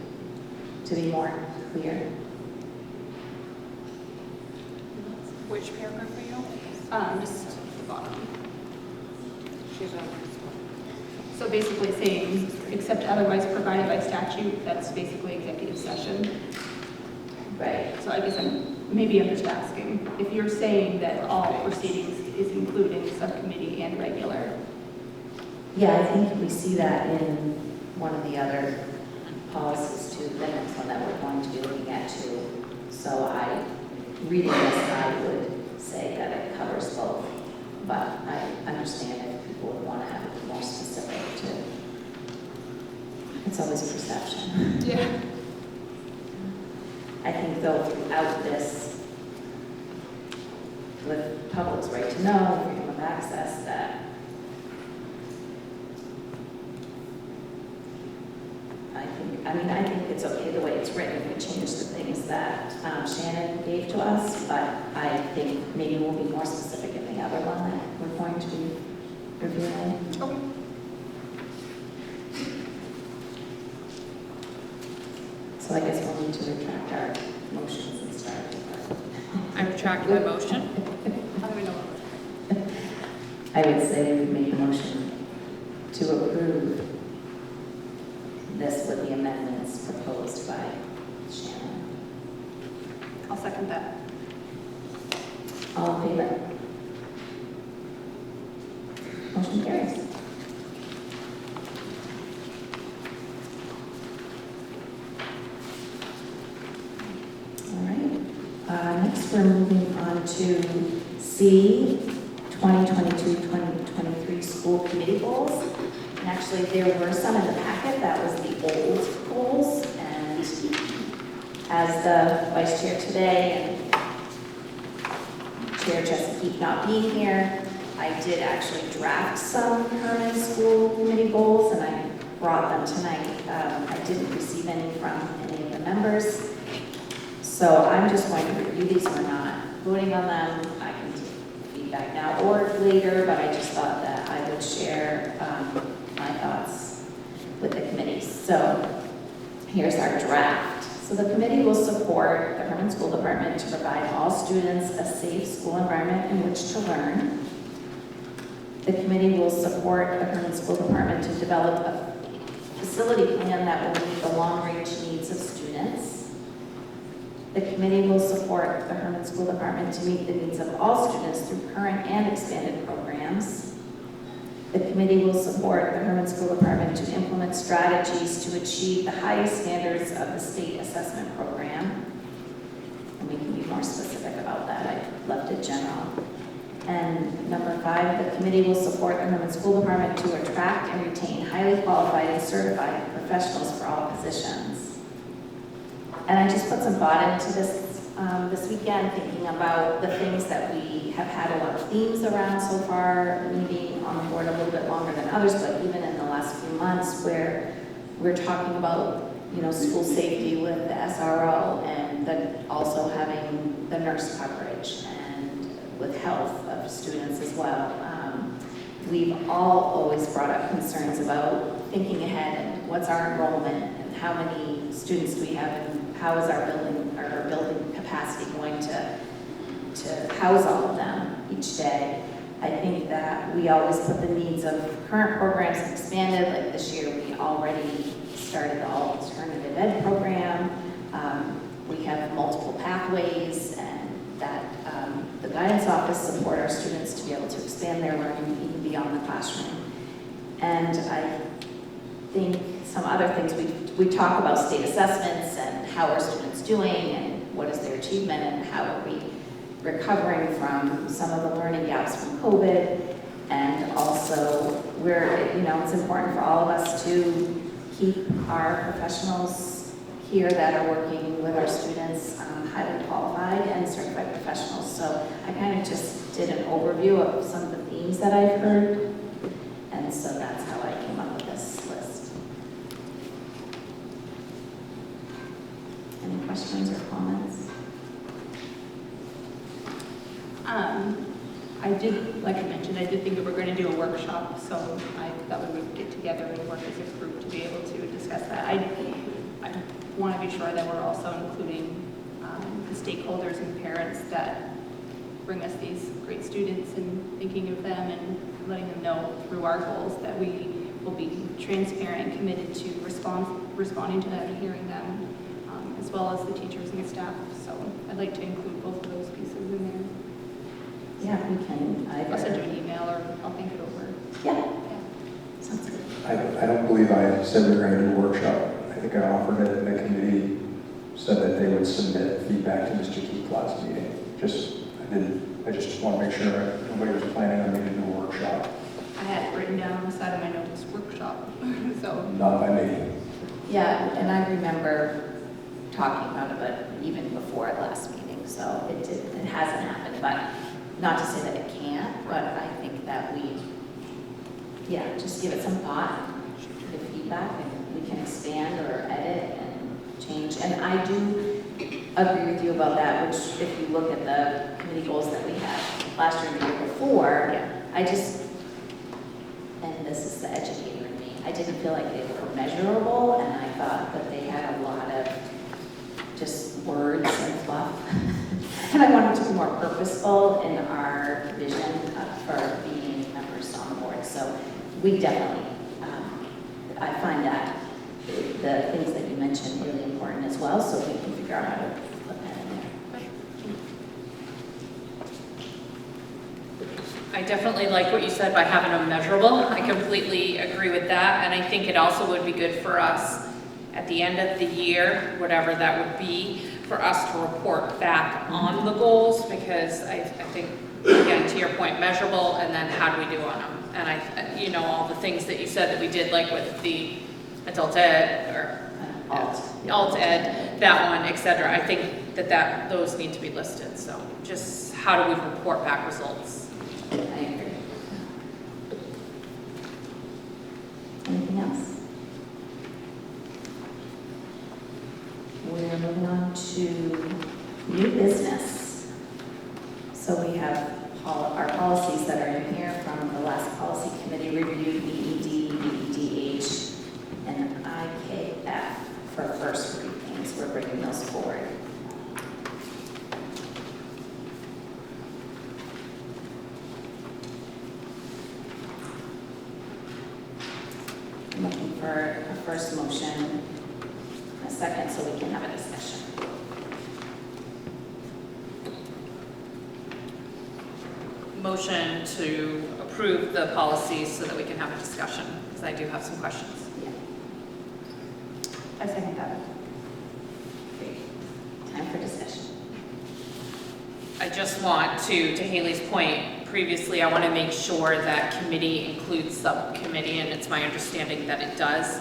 to be more clear. Which paragraph are you on? Just the bottom. She's on. So basically saying, except otherwise provided by statute, that's basically executive session. Right. So I guess I'm just asking, if you're saying that all proceedings is including subcommittee and regular. Yeah, I think we see that in one of the other policies too, the next one that we're going to be looking at too. So reading this, I would say that it covers both, but I understand if people would want to have it more specific too. It's always a perception. Yeah. I think though throughout this, with public's right to know, freedom of access, that I think it's okay the way it's written. We change the things that Shannon gave to us, but I think maybe we'll be more specific in the other one that we're going to be reviewing. Okay. So I guess we'll need to retract our motions and start. I retract my motion. How do we know? I would say we would make a motion to approve this with the amendments proposed by Shannon. I'll second that. All in favor? Motion carries. All right. Next, we're moving on to C, 2022-2023 school committee goals. And actually, there were some in the packet. That was the old goals. And as the vice chair today and Chair Chesapeake not being here, I did actually draft some Hermon school committee goals, and I brought them tonight. I didn't receive any from any of the members. So I'm just going to review these. We're not voting on them. I can take feedback now or later, but I just thought that I would share my thoughts with the committee. So here's our draft. So the committee will support the Hermon School Department to provide all students a safe school environment in which to learn. The committee will support the Hermon School Department to develop a facility plan that will meet the long-range needs of students. The committee will support the Hermon School Department to meet the needs of all students through current and expanded programs. The committee will support the Hermon School Department to implement strategies to achieve the highest standards of the state assessment program. And we can be more specific about that. I left it general. And number 5, the committee will support the Hermon School Department to attract and retain highly qualified and certified professionals for all positions. And I just put some thought into this this weekend, thinking about the things that we have had a lot of themes around so far, me being on the board a little bit longer than others, but even in the last few months where we're talking about, school safety with the SRO and also having the nurse coverage and with health of students as well. We've all always brought up concerns about thinking ahead and what's our enrollment and how many students do we have and how is our building capacity going to house all of them each day. I think that we always put the needs of current programs expanded. Like this year, we already started the alternative ed program. We have multiple pathways, and that the guidance office support our students to be able to expand their learning even beyond the classroom. And I think some other things, we talk about state assessments and how are students doing and what is their achievement and how are we recovering from some of the learning gaps from COVID. And also, it's important for all of us to keep our professionals here that are working with our students, highly qualified and certified professionals. So I kind of just did an overview of some of the themes that I've heard. And so that's how I came up with this list. Any questions or comments? I did, like I mentioned, I did think we were going to do a workshop, so I thought we would get together and work as a group to be able to discuss that. I want to be sure that we're also including the stakeholders and parents that bring us these great students and thinking of them and letting them know through our goals that we will be transparent and committed to responding to them and hearing them, as well as the teachers and staff. So I'd like to include both of those pieces in there. Yeah, we can I'll send you an email or I'll think it over. Yeah. Sounds good. I don't believe I said we were going to do a workshop. I think I offered it, and the committee said that they would submit feedback to Mr. Keith last meeting. I just want to make sure nobody was planning on me to do a workshop. I had it written down on the side of my notes, workshop, so. Not by me. Yeah, and I remember talking about it, but even before last meeting, so it hasn't happened, but not to say that it can't, but I think that just give it some thought, give feedback, and we can expand or edit and change. And I do agree with you about that, which if you look at the committee goals that we had last year and the year before, and this is the educator in me, I didn't feel like they were measurable, and I thought that they had a lot of just words and fluff. And I wanted to be more purposeful in our vision for being members on the board. So we definitely, I find that the things that you mentioned really important as well, so we can figure out how to put that in there. I definitely like what you said by having them measurable. I completely agree with that, and I think it also would be good for us at the end of the year, whatever that would be, for us to report back on the goals, because I think, again, to your point, measurable, and then how do we do on them? And all the things that you said that we did, like with the adult ed or alt ed, that one, et cetera. I think that those need to be listed. So just how do we report back results? I agree. Anything else? We're moving on to new business. So we have our policies that are in here from the last policy committee review, BED, BEDH, and IKF for first readings. We're bringing those forward. I'm looking for a first motion, a second, so we can have a discussion. Motion to approve the policies so that we can have a discussion, because I do have some questions. Yeah. I second that. Great. Time for discussion. I just want to Haley's point, previously, I want to make sure that committee includes subcommittee, and it's my understanding that it does,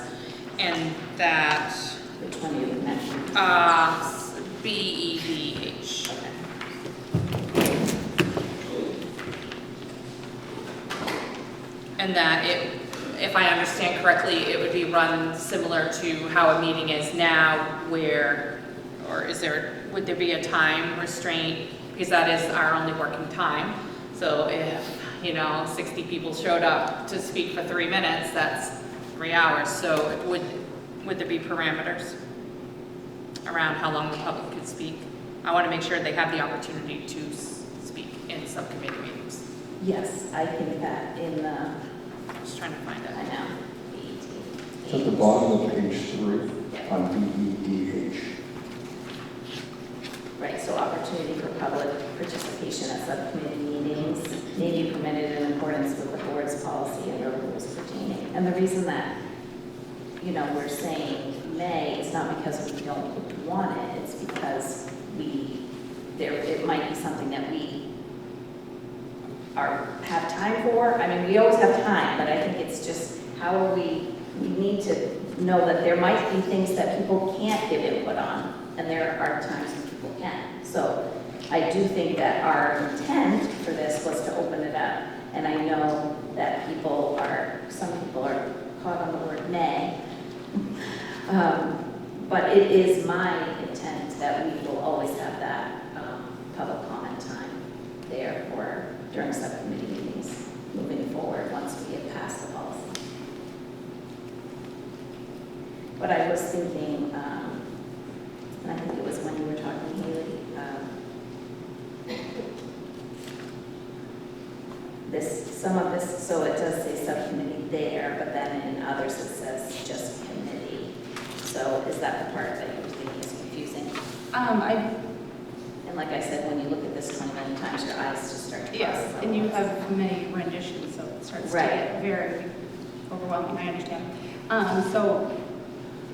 and that Which one you mentioned? BEDH. And that if I understand correctly, it would be run similar to how a meeting is now, would there be a time restraint? Because that is our only working time. So if, 60 people showed up to speak for 3 minutes, that's 3 hours. So would there be parameters around how long the public could speak? I want to make sure they have the opportunity to speak in subcommittee meetings. Yes, I think that in the, Just trying to find it. I know, It's at the bottom of page 3 on BEDH. right, so opportunity for public participation at subcommittee meetings may be permitted in accordance with the board's policy and the rules pertaining. And the reason that we're saying May, it's not because we don't want it, it's because it might be something that we have time for. I mean, we always have time, but I think it's just we need to know that there might be things that people can't give input on, and there are times when people can. So I do think that our intent for this was to open it up, and I know that some people are caught on the word may, but it is my intent that we will always have that public comment time there during subcommittee meetings moving forward once we get past the policy. But I was thinking, and I think it was when you were talking, Haley, some of this, so it does say subcommittee there, but then in others it says just committee. So is that the part that you were thinking is confusing? And like I said, when you look at this 20 million times, your eyes just start to cross. Yes, and you have many renditions, so it starts to get very overwhelming, I understand. So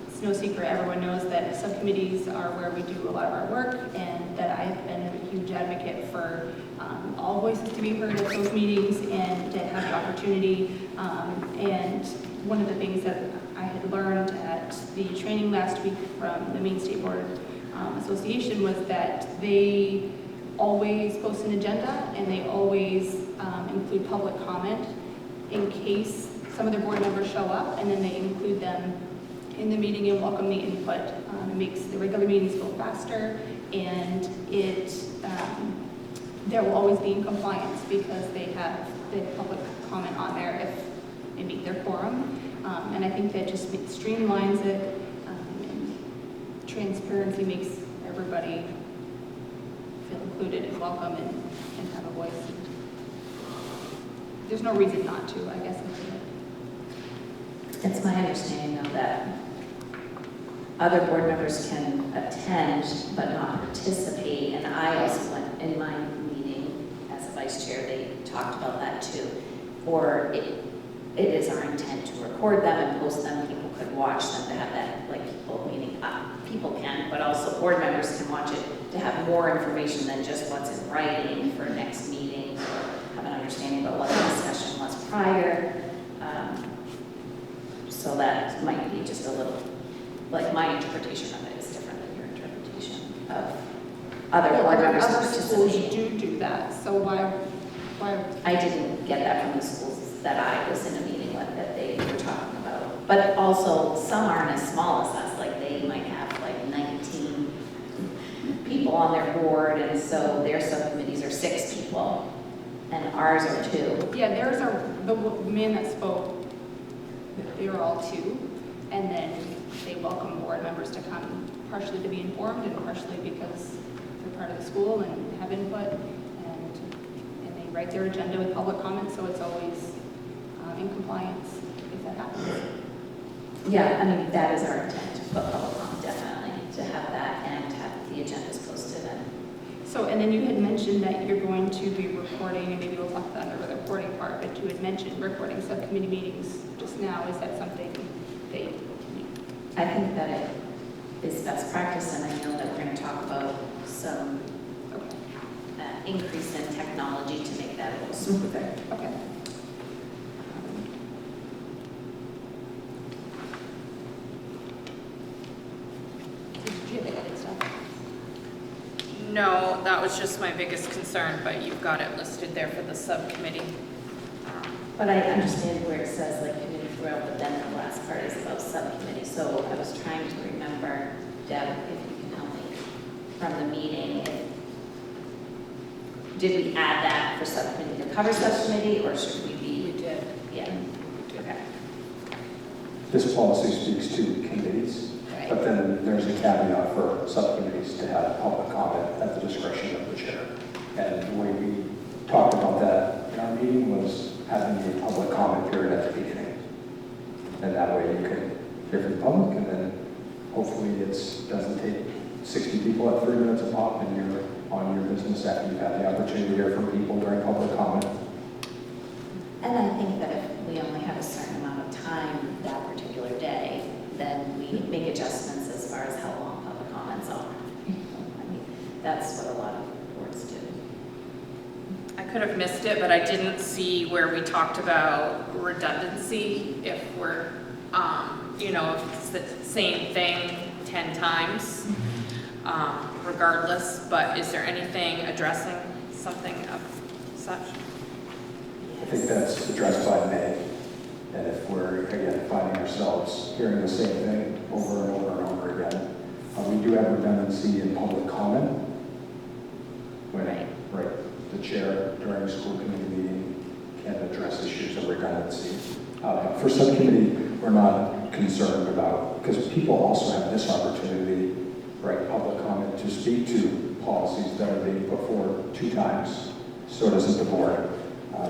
it's no secret, everyone knows that subcommittees are where we do a lot of our work, and that I've been a huge advocate for all voices to be heard at those meetings and to have the opportunity. And one of the things that I had learned at the training last week from the Maine State Board Association was that they always post an agenda and they always include public comment in case some of their board members show up, and then they include them in the meeting and welcome the input. It makes the regular meetings go faster, and there will always be in compliance because they have the public comment on there if they meet their quorum. And I think that just streamlines it, and transparency makes everybody feel included and welcome and have a voice. There's no reason not to, I guess. It's my understanding, though, that other board members can attend but not participate, and I also went in my meeting as a vice chair, they talked about that too. Or it is our intent to record them and post them, people could watch them to have that, like people can, but also board members can watch it to have more information than just what's in writing for next meeting, or have an understanding about what the discussion was prior. So that might be just a little, like my interpretation of it is different than your interpretation of other board members participating. Schools do that, so why? I didn't get that from the schools that I was in a meeting with that they were talking about. But also, some aren't as small as us, like they might have like 19 people on their board, and so their subcommittees are 6 people, and ours are 2. Yeah, theirs are, the man that spoke, they were all 2, and then they welcome board members to come, partially to be informed and partially because they're part of the school and have input, and they write their agenda with public comment, so it's always in compliance if that happens. Yeah, I mean, that is our intent, to put public comment, definitely, to have that and have the agendas posted. So, and then you had mentioned that you're going to be recording, and maybe we'll talk about the reporting part, but you had mentioned recording subcommittee meetings just now. Is that something that I think that it is best practice, and I know that we're going to talk about some increase in technology to make that a little smoother. Okay. Did you have any stuff? No, that was just my biggest concern, but you've got it listed there for the subcommittee. But I understand where it says like committee throughout, but then the last part is about subcommittee. So I was trying to remember, Deb, if you can help me, from the meeting, did we add that for subcommittee to cover subcommittee, or should we be? We did. Yeah. Okay. This policy speaks to committees, but then there's a caveat for subcommittees to have public comment at the discretion of the chair. And the way we talked about that in our meeting was having a public comment period at the beginning. And that way you can hear from the public, and then hopefully it doesn't take 60 people at 30 minutes a pop, and you're on your business after you've had the opportunity to hear from people during public comment. And I think that if we only have a certain amount of time that particular day, could have missed it, but I didn't see where we talked about redundancy, if we're, you know, if it's the same thing 10 times, regardless, but is there anything addressing something of such? I think that's addressed by May. And if we're, again, finding ourselves hearing the same thing over and over and over again, we do have redundancy in public comment. When, right, the chair during a school committee meeting can address issues of redundancy. For subcommittee, we're not concerned about, because people also have this opportunity, right, public comment, to speak to policies that are being put forward 2 times. So doesn't the board.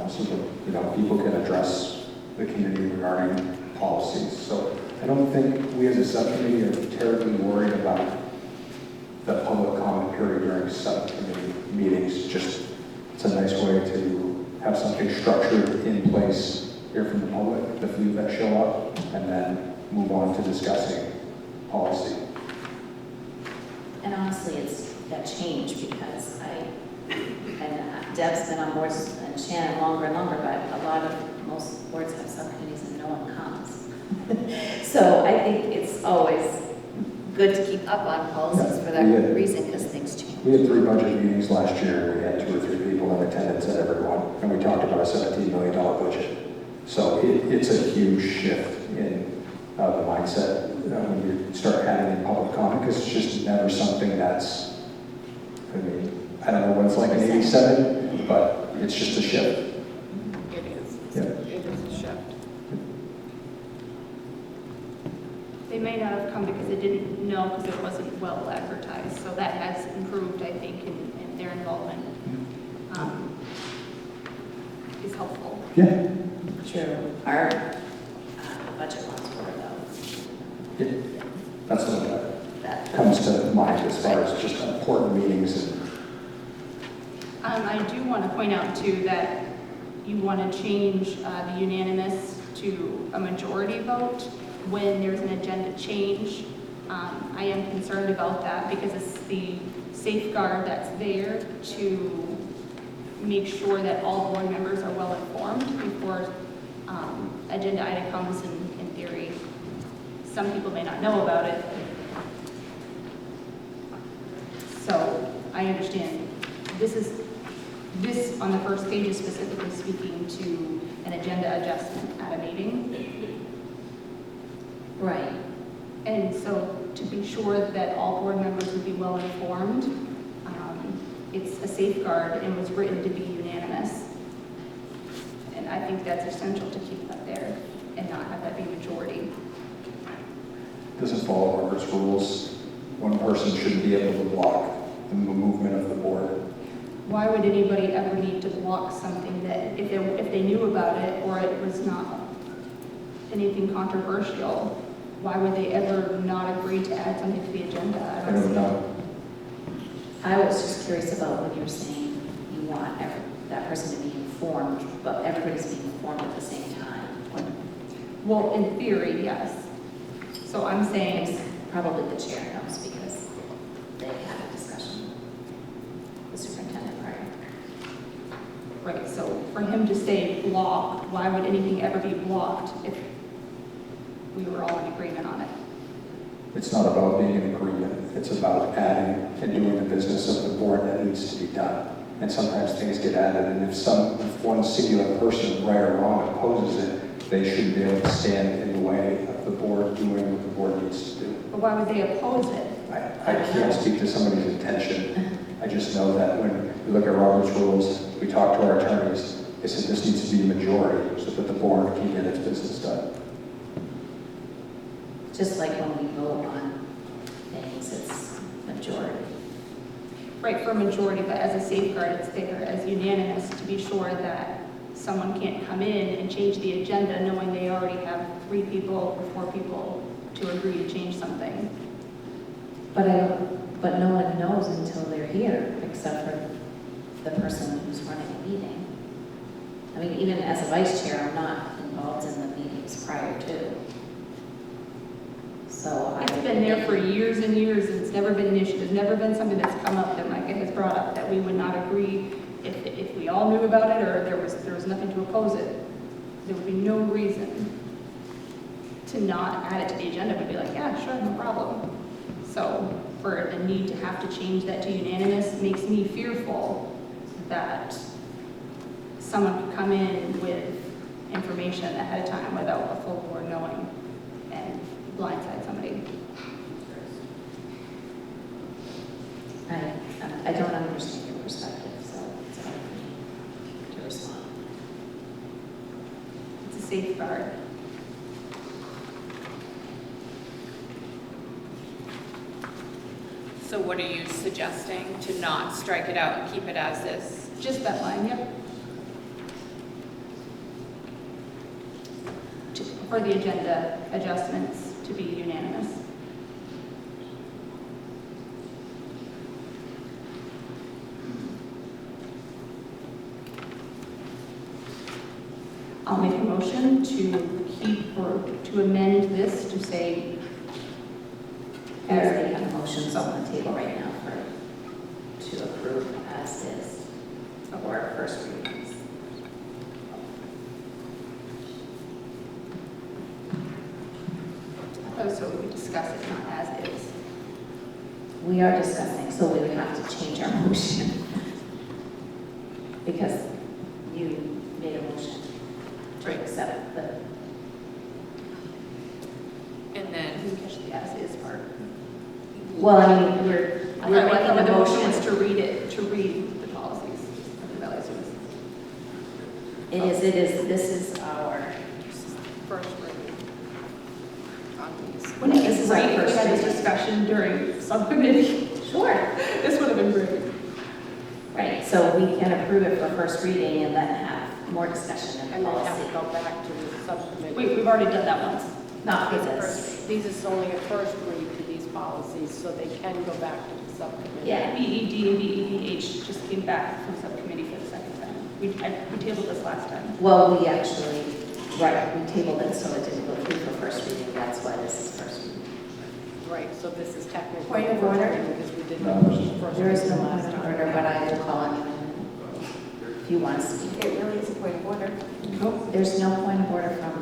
So that, you know, people can address the committee regarding policies. So I don't think we as a subcommittee are terribly worried about the public comment period during subcommittee meetings. Just, it's a nice way to have something structured in place, hear from the public, the few that show up, and then move on to discussing policy. And honestly, it's that change because Deb's been on boards and Shannon longer and longer, but most boards have subcommittees and no one comes. So I think it's always good to keep up on policies for that reason, because things change. We had 3 budget meetings last year. We had 2 or 3 people in attendance at every one, and we talked about a $17 million budget. So it's a huge shift in the mindset when you start adding in public comment, because it's just never something that's, I mean, I don't know what it's like in 87, but it's just a shift. It is. Yeah. It is a shift. They may not have come because they didn't know, because it wasn't well advertised. So that has improved, I think, in their involvement is helpful. Yeah. True. Our budget ones were though. Yeah. That's the one that comes to mind as far as just important meetings. I do want to point out too that you want to change the unanimous to a majority vote when there's an agenda change. I am concerned about that because it's the safeguard that's there to make sure that all board members are well informed before agenda item comes in theory. Some people may not know about it. So I understand this on the first page is specifically speaking to an agenda adjustment at a meeting. Right. And so to be sure that all board members would be well informed, it's a safeguard and was written to be unanimous. And I think that's essential to keep that there and not have that be majority. Doesn't follow Robert's rules. One person shouldn't be able to block the movement of the board. Why would anybody ever need to block something that if they knew about it or it was not anything controversial, why would they ever not agree to add something to the agenda? I don't know. I was just curious about when you were saying you want that person to be informed, but everybody's being informed at the same time. Well, in theory, yes. So I'm saying probably the chair knows because they had a discussion with the superintendent prior. Right, so for him to say block, why would anything ever be blocked if we were all in agreement on it? It's not about being in agreement. It's about adding and doing the business of the board that needs to be done. And sometimes things get added, and if one singular person, right or wrong, opposes it, they shouldn't be able to stand in the way of the board doing what the board needs to do. But why would they oppose it? I can't speak to somebody's intention. I just know that when we look at Robert's rules, we talk to our attorneys, they said this needs to be a majority so that the board can get its business done. Just like when we vote on things, it's majority. Right, for a majority, but as a safeguard, it's there as unanimous to be sure that someone can't come in and change the agenda knowing they already have 3 people or 4 people to agree to change something. But no one knows until they're here, except for the person who's running the meeting. I mean, even as a vice chair, I'm not involved in the meetings prior to. So It's been there for years and years, and it's never been an issue. There's never been something that's come up that Micah has brought up that we would not agree if we we all knew about it, or there was nothing to oppose it, there would be no reason to not add it to the agenda. We'd be like, yeah, sure, no problem. So for the need to have to change that to unanimous makes me fearful that someone could come in with information ahead of time without a full board knowing and blindside somebody. I don't understand your perspective, so it's hard for me to respond. It's a safeguard. So what are you suggesting? To not strike it out and keep it as is? Just that line, yep. For the agenda adjustments to be unanimous. I'll make a motion to keep or to amend this to say. We already have motions on the table right now to approve as is or first readings. Oh, so we discuss it not as is. We are discussing, so we would have to change our motion because you made a motion to accept the. And then We catch the as is part. Well, I mean, we're making the a motion motion. was to read it, to read the policies. It is, this is our, First reading on these. When it This is our great, first we had this reading. discussion during subcommittee. Sure. This would have been great. right, so we can approve it for first reading and then have more discussion in And the then have policy. to go back to the subcommittee. We've already done that once. Not for this. These is only a first read to these policies, so they can go back to the subcommittee. Yeah. BED and BEDH just came back from subcommittee for the second time. We tabled this last time. Well, we actually, right, we tabled it so it didn't go through for first reading. That's why this is first reading. Right, so this is technically. Point of first order. reading because we did No, the first. there is no reading point last of time. order, but I will call on you if you want to speak. It really is a point of order. Nope, there's no point of order from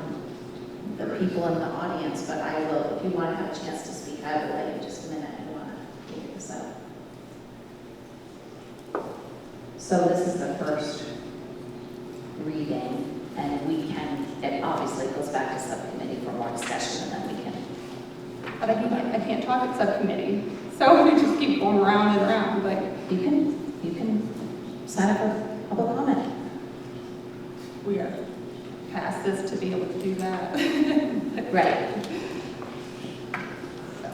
the people in the audience, but I will, if you want to have a chance to speak, I will let you just a minute. I want to figure this out. So this is the first reading, and we can, it obviously goes back to subcommittee for more discussion, and then we can. But I can't talk at subcommittee. So we just keep going around and around, like. You can sign up for public comment. We are past this to be able to do that. Right. So,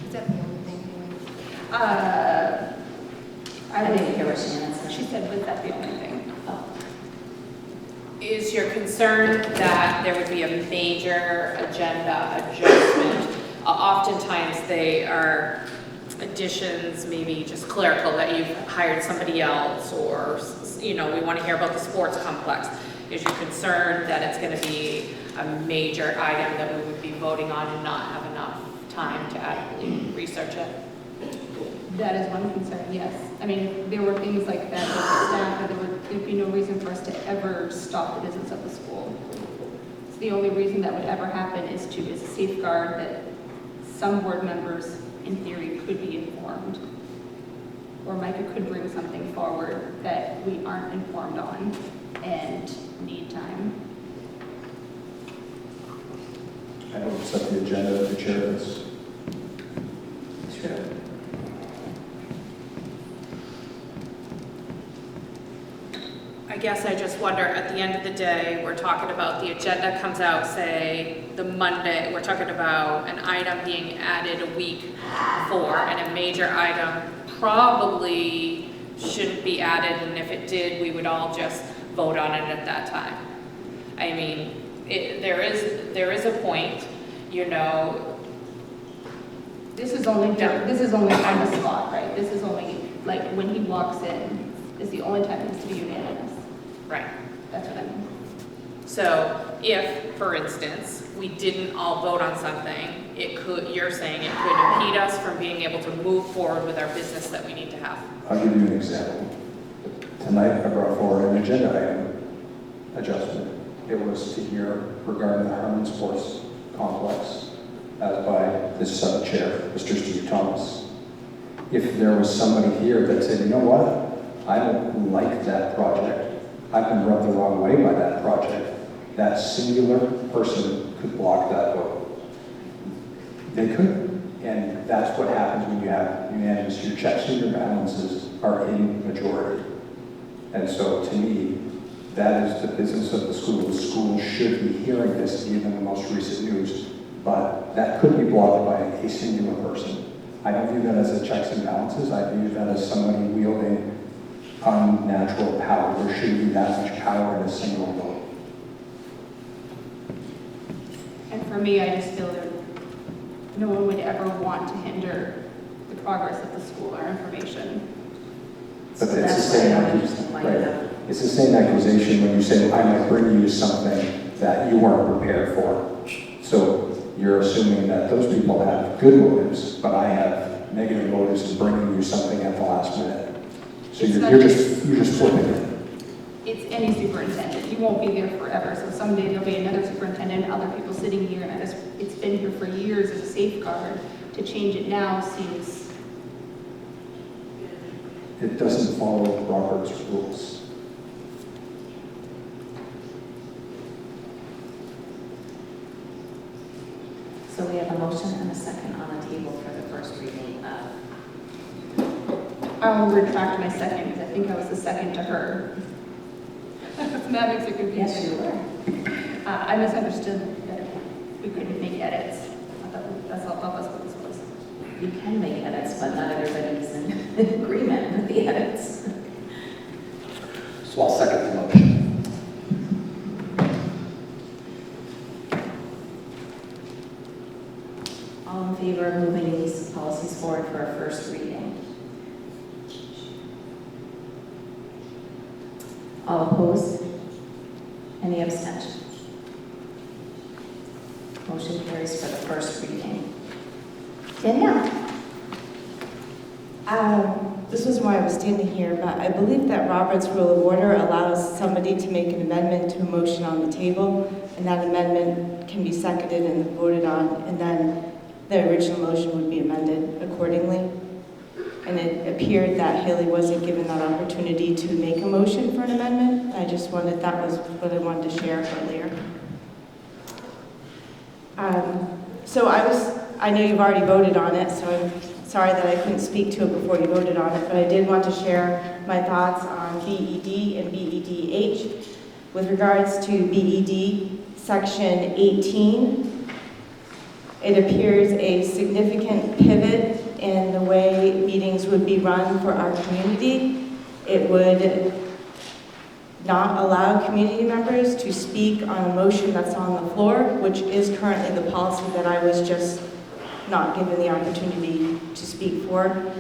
Is that the only thing I didn't hear what Shannon said. She said, was that the only thing? Oh. is your concern that there would be a major agenda adjustment? Oftentimes they are additions, maybe just clerical, that you've hired somebody else, or, you know, we want to hear about the sports complex. Is your concern that it's going to be a major item that we would be voting on and not have enough time to adequately research it? That is one concern, yes. I mean, if there were things like that with the staff, there'd be no reason for us to ever stop the business of the school. It's the only reason that would ever happen is a safeguard that some board members, in theory, could be informed. Or Micah could bring something forward that we aren't informed on and need time. I will accept the agenda to chair this. Sure. I guess I just wonder, at the end of the day, we're talking about the agenda comes out, say, the Monday, we're talking about an item being added a week before, and a major item probably shouldn't be added, and if it did, we would all just vote on it at that time. I mean, there is a point, you know. This is only on the spot, right? This is only, like, when he walks in, is the only time it needs to be unanimous. Right. That's what I mean. So if, for instance, we didn't all vote on something, you're saying it could impede us from being able to move forward with our business that we need to have. I'll give you an example. Tonight I brought forward an agenda item adjustment. It was to hear regarding the Hermon Sports Complex as by this chair, Mr. Steve Thomas. If there was somebody here that said, you know what, I don't like that project, I've been rubbed the wrong way by that project, that singular person could block that vote. They could. And that's what happens when you have unanimous. Your checks and your balances are in majority. And so to me, that is the business of the school. The school should be hearing this, given the most recent news. But that could be blocked by a singular person. I don't view that as a checks and balances. I view that as somebody wielding unnatural power. There shouldn't be that much power in a single vote. And for me, I just feel that no one would ever want to hinder the progress of the school or information. But it's the same accusation, right? It's the same accusation when you say, I might bring you something that you weren't prepared for. So you're assuming that those people have good motives, but I have negative motives to bringing you something at the last minute. So you're just flipping it. It's any superintendent. You won't be there forever. So someday there'll be another superintendent, other people sitting here, and it's been here for years as a safeguard. To change it now seems... It doesn't follow Robert's rules. So we have a motion and a second on the table for the first reading of... I'll retract my second, because I think I was the second to her. That makes it confusing. Yes, you were. I misunderstood that we couldn't make edits. I thought that's what this was. You can make edits, but not everybody's in agreement with the edits. So I'll second the motion. All in favor of moving these policies forward for a first reading? All opposed? Any abstention? Motion carries for the first reading. Danielle? This was why I was standing here, but I believe that Robert's Rule of Order allows somebody to make an amendment to a motion on the table, and that amendment can be seconded and voted on, and then the original motion would be amended accordingly. And it appeared that Haley wasn't given that opportunity to make a motion for an amendment. That was what I wanted to share earlier. I know you've already voted on it, so I'm sorry that I couldn't speak to it before you voted on it, but I did want to share my thoughts on BED and BEDH. With regards to BED, Section 18, it appears a significant pivot in the way meetings would be run for our community. It would not allow community members to speak on a motion that's on the floor, which is currently the policy that I was just not given the opportunity to speak for.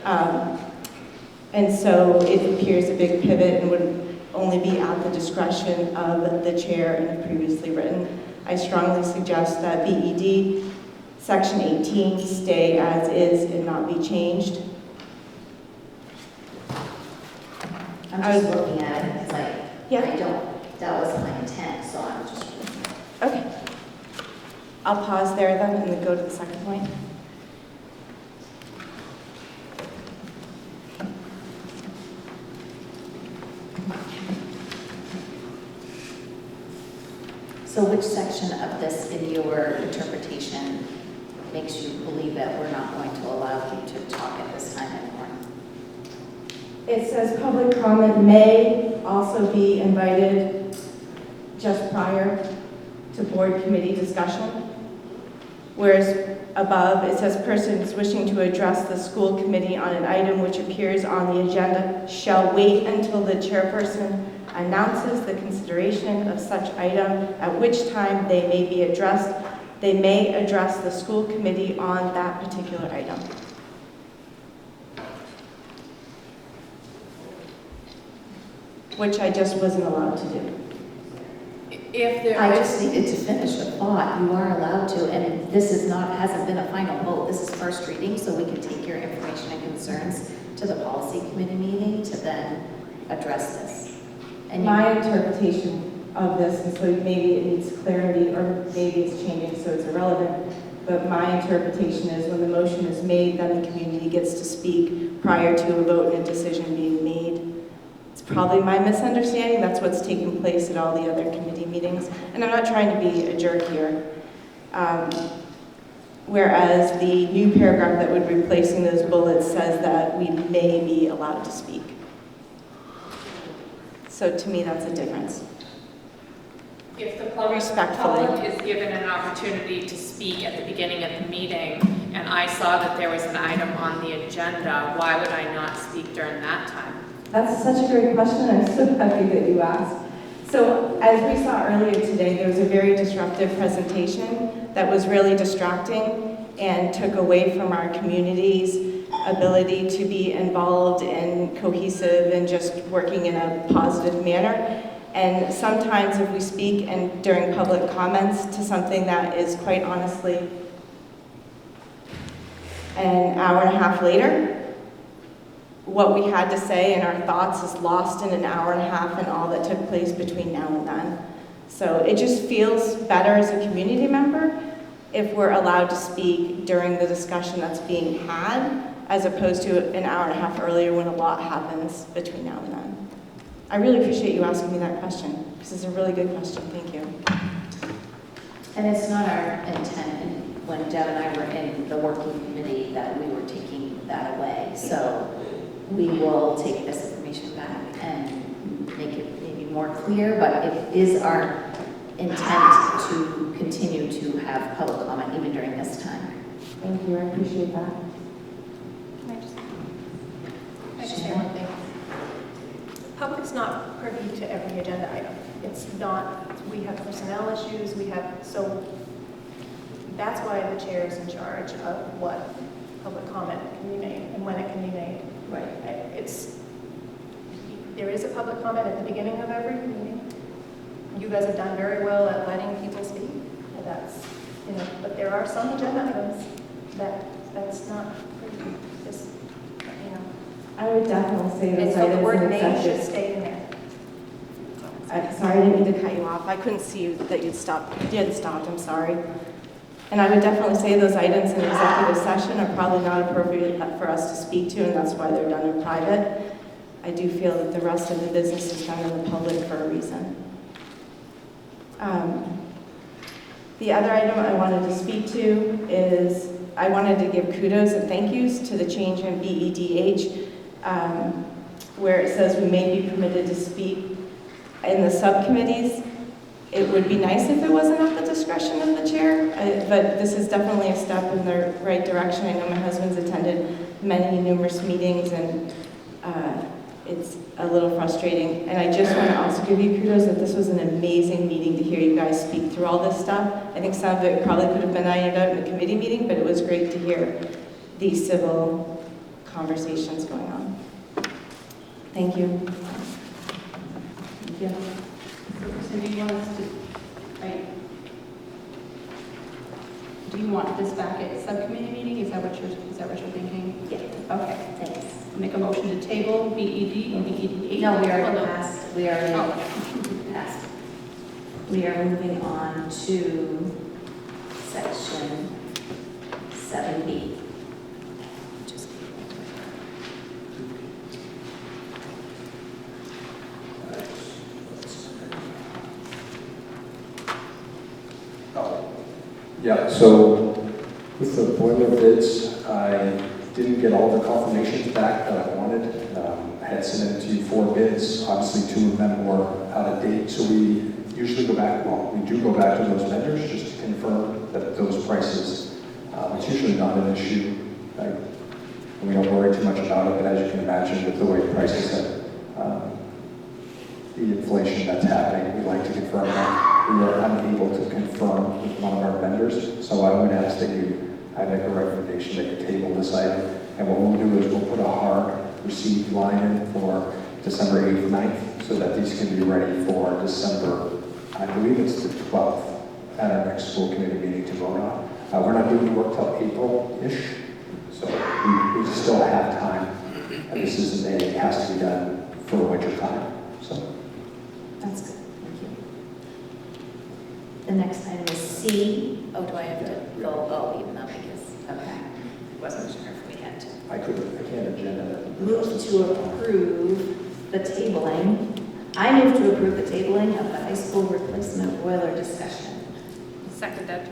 And so it appears a big pivot and would only be at the discretion of the chair and if previously written. I strongly suggest that BED Section 18 stay as is and not be changed. I'm just looking at it because that wasn't my intent, so I'm just... Okay. I'll pause there then and then go to the second point. So which section of this, in your interpretation, makes you believe that we're not going to allow you to talk at this time anymore? It says public comment may also be invited just prior to board committee discussion. Whereas above, it says persons wishing to address the school committee on an item which appears on the agenda shall wait until the chairperson announces the consideration of such item, at which time they may be addressed. They may address the school committee on that particular item. Which I just wasn't allowed to do. If there I is, just needed to finish the thought. You are allowed to, and this is not, hasn't been a final vote. This is first reading, so we can take your information and concerns to the policy committee meeting to then address this. And My interpretation of this, and so maybe it needs clarity, or maybe it's changing so it's irrelevant, but my interpretation is when the motion is made, then the community gets to speak prior to a vote and a decision being made. It's probably my misunderstanding. That's what's taking place at all the other committee meetings. And I'm not trying to be a jerk here. Whereas the new paragraph that would be replacing those bullets says that we may be allowed to speak. So to me, that's a difference. if the public is given an opportunity to speak at the beginning of the meeting, and I saw that there was an item on the agenda, why would I not speak during that time? That's such a great question. I'm so happy that you asked. So as we saw earlier today, there was a very disruptive presentation that was really distracting and took away from our community's ability to be involved and cohesive and just working in a positive manner. And sometimes if we speak and during public comments to something that is quite honestly an hour and a half later, what we had to say and our thoughts is lost in an hour and a half and all that took place between now and then. So it just feels better as a community member if we're allowed to speak during the discussion that's being had, as opposed to an hour and a half earlier when a lot happens between now and then. I really appreciate you asking me that question. This is a really good question. Thank you. And it's not our intent, when Deb and I were in the working committee, that we were taking that away. So we will take this information back and make it maybe more clear, but it is our intent to continue to have public comment even during this time. Thank you. I appreciate that. Can I just say one thing? Public's not privy to every agenda item. It's not, we have personnel issues, so that's why the chair is in charge of what public comment can be made and when it can be made. Right. There is a public comment at the beginning of every meeting. You guys have done very well at letting people speak. And that's, but there are some agenda items that's not privy. Just, I would definitely say and those so the items word in name should executive. stay in there. I'm sorry, I didn't mean to cut you off. I couldn't see you that you'd stopped. You had stopped, I'm sorry. And I would definitely say those items in executive session are probably not appropriate for us to speak to, and that's why they're done in private. I do feel that the rest of the business is done in the public for a reason. The other item I wanted to speak to is I wanted to give kudos and thank yous to the change in BEDH, where it says we may be permitted to speak in the subcommittees. It would be nice if it wasn't at the discretion of the chair, but this is definitely a step in the right direction. I know my husband's attended many numerous meetings, and it's a little frustrating. And I just want to also give you kudos that this was an amazing meeting to hear you guys speak through all this stuff. I think some of it probably could have been ironed out in a committee meeting, but it was great to hear these civil conversations going on. Thank you. Thank you. So do you want us to, do you want this back at subcommittee meeting? Is that what you're thinking? Yeah. Okay. Thanks. Make a motion to table BED and BED8. No, we already passed. We already passed. We are moving on to section 7B. Yeah, so with the boiler bids, I didn't get all the confirmations back that I wanted. I had sent it to you 4 bids. Obviously, 2 of them were out of date, so we usually go back, we do go back to those vendors just to confirm that those prices, it's usually not an issue. We don't worry too much about it, but as you can imagine, with the way prices have, the inflation that's happening, we like to confirm that. We were unable to confirm with one of our vendors, so I would ask that I make a recommendation that you table this item. And what we'll do is we'll put a hard received line in for December 8th, 9th, so that these can be ready for December I believe it's the 12th at our next school committee meeting to vote on. We're not doing the work till April-ish, so we still have time. And this is May, it has to be done for winter time, so. That's good, thank you. The next item is C. Oh, do I have to go, even though because, okay. Wasn't sure if we had to. I can't agenda. Move to approve the tabling. I move to approve the tabling of the high school replacement boiler discussion. Seconded.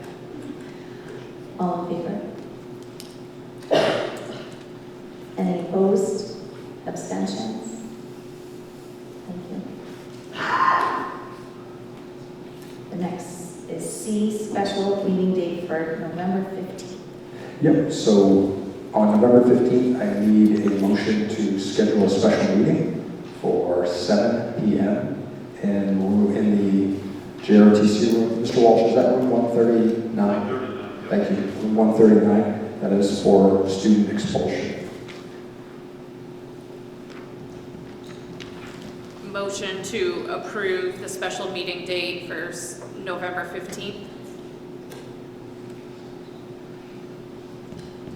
All in favor? Any opposed? Abstentions? Thank you. The next is C, special meeting date for November 15th. Yep, so on November 15th, I need a motion to schedule a special meeting for 7 p.m. in the JROTC room. Mr. Walsh, is that room 139? Thank you. Room 139. That is for student expulsion. Motion to approve the special meeting date for November 15th.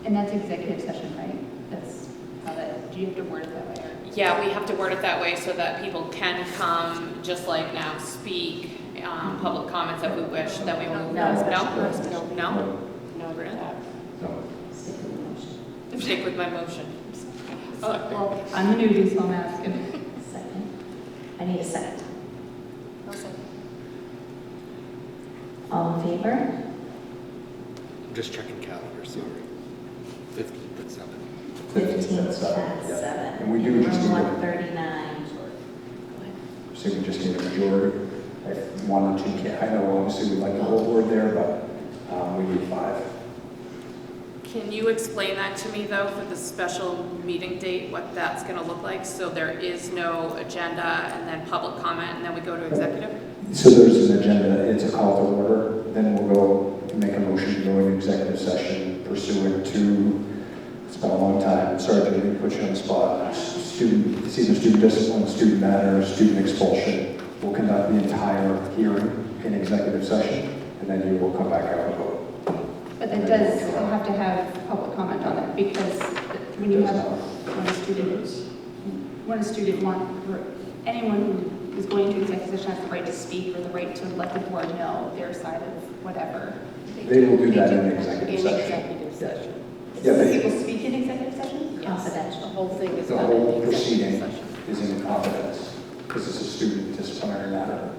And that's executive session, right? That's how that, do you have to word it that way? Or? Yeah, we have to word it that way so that people can come, just like now, speak, public comments that we wish, that we move. No? Really? No. Stick with my motion. Well, I'm the newbie, so I'm asking. Second. I need a second. I'll second. All in favor? I'm just checking calendar, sorry. 15th at 7. 15th at 7. And we do just Room need 139. So we just need a majority. If one or two can't, I know obviously we'd like the whole board there, but we need 5. Can you explain that to me, though, for the special meeting date, what that's going to look like? So there is no agenda and then public comment, and then we go to executive? So there's an agenda, it's a call to order, then we'll go make a motion to go into executive session pursuant to, it's been a long time, sorry to put you on the spot, it's either student discipline, student matters, student expulsion. We'll conduct the entire hearing in executive session, and then you will come back out and vote. But that does have to have public comment on it, because when you have, when a student anyone who is going to executive session has the right to speak or the right to let the board know their side of whatever. They will do that in executive session. Yeah, People speak in executive session? Confidential. The whole thing is the done whole in executive proceeding session. is in confidence, because it's a student disciplinary matter.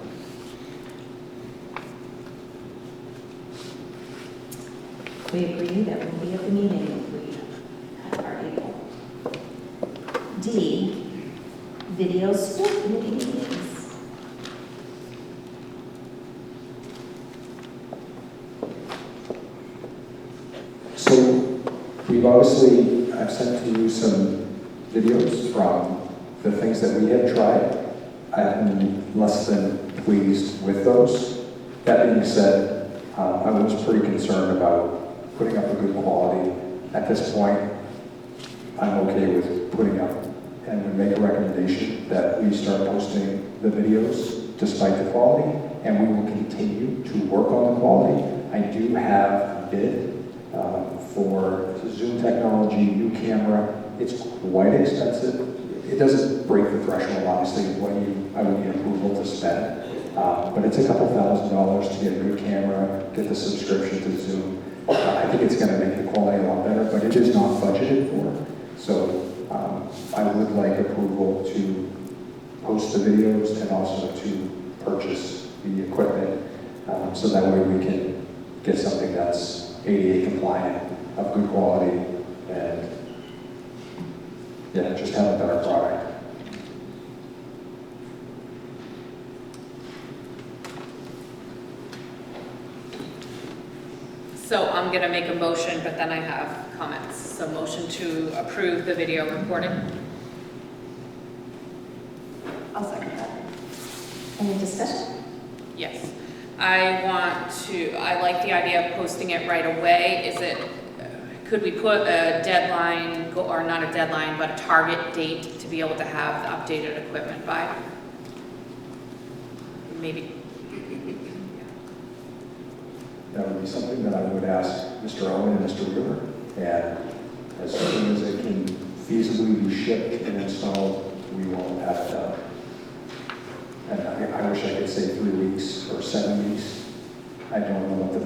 We agree that we'll be at the meeting if we are able. D, video school committee meetings. So we've obviously, I've sent to you some videos from the things that we have tried. I'm less than pleased with those. That being said, I was pretty concerned about putting up a good quality. At this point, I'm okay with putting up and would make a recommendation that we start posting the videos despite the quality, and we will continue to work on the quality. I do have a bid for Zoom technology, new camera. It's quite expensive. It doesn't break the threshold, obviously, of what I would need approval to spend. But it's a couple $1,000s to get a good camera, get the subscription to Zoom. I think it's going to make the quality a lot better, but it is not budgeted for. So I would like approval to post the videos and also to purchase the equipment so that way we can get something that's ADA compliant, of good quality, and yeah, just have a better product. So I'm going to make a motion, but then I have comments. So motion to approve the video recording. I'll second that. Any discussion? Yes. I like the idea of posting it right away. Could we put a deadline, or not a deadline, but a target date to be able to have the updated equipment by? Maybe that would be something that I would ask Mr. Owen and Mr. Wheeler. And as soon as it can feasibly be shipped and installed, we will have it done. And I wish I could say 3 weeks or 7 weeks. I don't know what the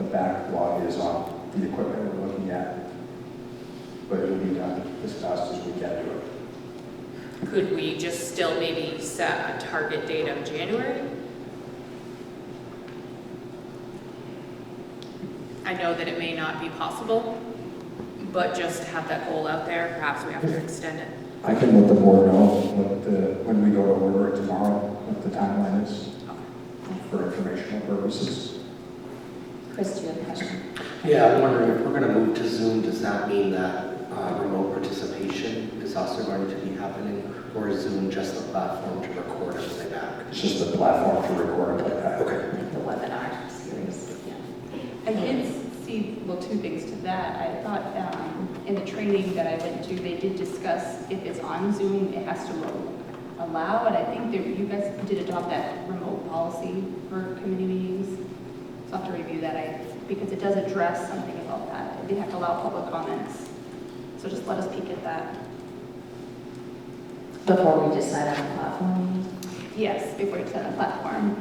backlog is on the equipment we're looking at, but it will be done as fast as we can do it. Could we just still maybe set a target date of January? I know that it may not be possible, but just to have that goal out there, perhaps we have to extend it. I can let the board know when we go to order it tomorrow, what the timeline is for informational purposes. Chris, do you have a question? Yeah, I'm wondering if we're going to move to Zoom, does that mean that remote participation is also going to be happening? Or is Zoom just the platform to record and play back? It's just the platform to record and play back. Okay. Like the webinar series, yeah. I did see, well, two things to that. I thought in the training that I went to, they did discuss if it's on Zoom, it has to allow, and I think that you guys did adopt that remote policy for committee meetings. So I'll have to review that, because it does address something about that. They have to allow public comments. So just let us peek at that. Before we decide on the platform? Yes, before you decide on the platform.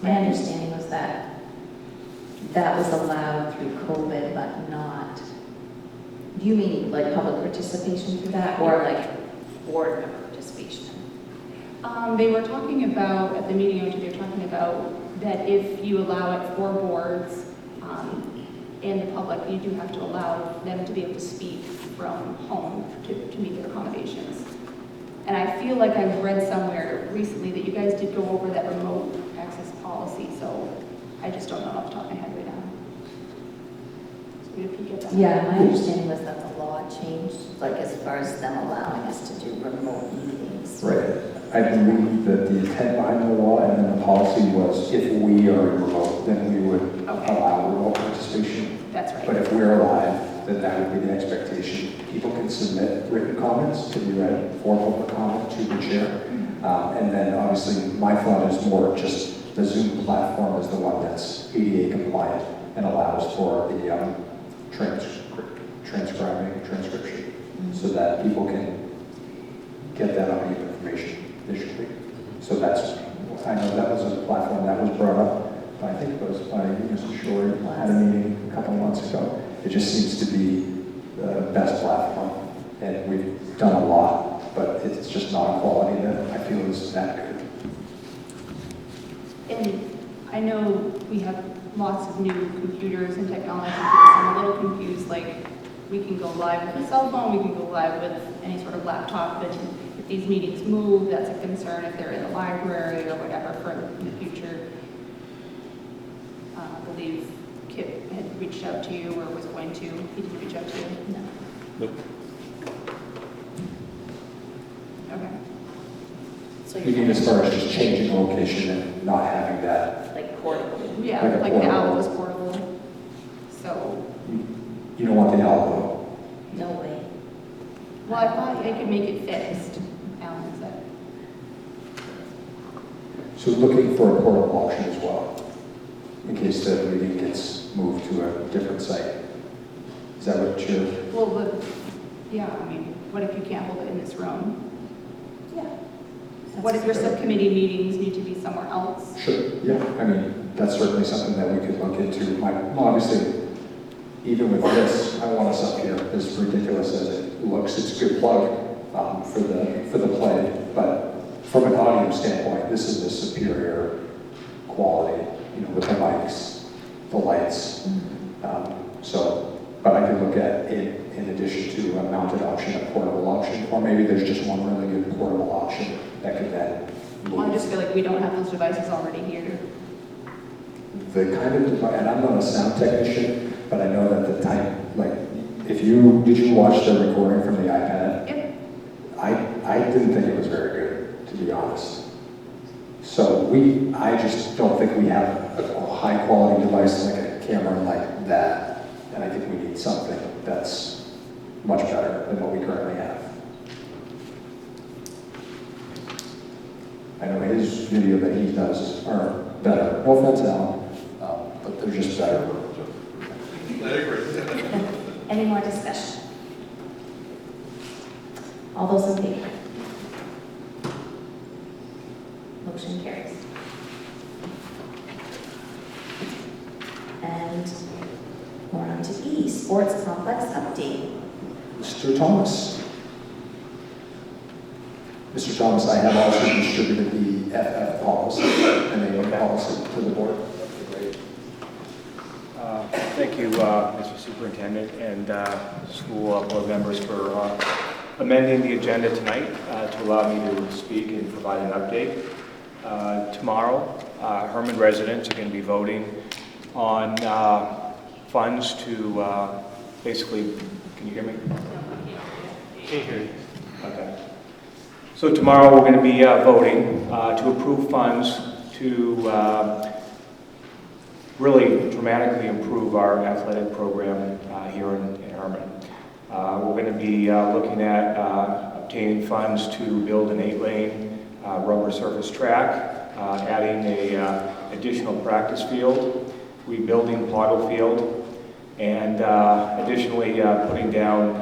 My understanding was that that was allowed through COVID, but not, do you mean like public participation through that, or like board member participation? They were talking about, at the meeting, they were talking about that if you allow it for boards and the public, you do have to allow them to be able to speak from home to meet their accommodations. And I feel like I've read somewhere recently that you guys did go over that remote access policy, so I just don't know off the top of my head right now. So we have to peek at that. Yeah, my understanding was that the law changed, like as far as them allowing us to do remote meetings. Right. I believe that the intent behind the law and then the policy was if we are remote, then we would allow remote participation. That's right. But if we're live, then that would be the expectation. People can submit written comments to be read for public comment to the chair. And then obviously my thought is more just the Zoom platform is the one that's ADA compliant and allows for the transcription so that people can get that audio information visually. So that's, I know that was a platform that was brought up, I think it was by Mr. Shorey at a meeting a couple of months ago. It just seems to be the best platform, and we've done a lot, but it's just not a quality that I feel is that good. And I know we have lots of new computers and technology, so I'm a little confused, like, we can go live with a cell phone, we can go live with any sort of laptop, but if these meetings move, that's a concern if they're in the library or whatever for the future. I believe Kip had reached out to you or was going to. He didn't reach out to you? No. Nope. Okay. So You mean as far as just changing location and not having that? Like portable? Yeah, Like a like the portable. owl was portable. So, You don't want the owl No way. well, I thought I could make it fixed, Alan said. So looking for a portable option as well, in case the meeting gets moved to a different site. Is that what you're? Well, but, yeah, I mean, what if you can't hold it in this room? Yeah. What if your subcommittee meetings need to be somewhere else? Sure, yeah, I mean, that's certainly something that we could look into. Obviously, even with this, I want us up here, as ridiculous as it looks, it's a good plug for the play, but from an audio standpoint, this is a superior quality, with the mics, the lights. But I could look at it in addition to a mounted option, a portable option, or maybe there's just one really good portable option that could then Well, I just feel like we don't have those devices already here. the kind of device, and I'm not a sound technician, but I know that the type, like, did you watch the recording from the iPad? Yep. I didn't think it was very good, to be honest. So I just don't think we have a high quality device like a camera like that. And I think we need something that's much better than what we currently have. I know his video that he does are better. No offense, Alan, And we're on to E, sports complex update. Mr. Thomas. Mr. Thomas, I have also distributed the FF policy and the policy to the board. Great. Thank you, Mr. Superintendent and school board members for amending the agenda tonight to allow me to speak and provide an update. Tomorrow, Hermon residents are going to be voting on funds to basically, can you hear me? Can't hear you. Okay. So tomorrow we're going to be voting to approve funds to really dramatically improve our athletic program here in Hermon. We're going to be looking at obtaining funds to build an 8-lane rubber surface track, adding a additional practice field, rebuilding Pottle Field, and additionally putting down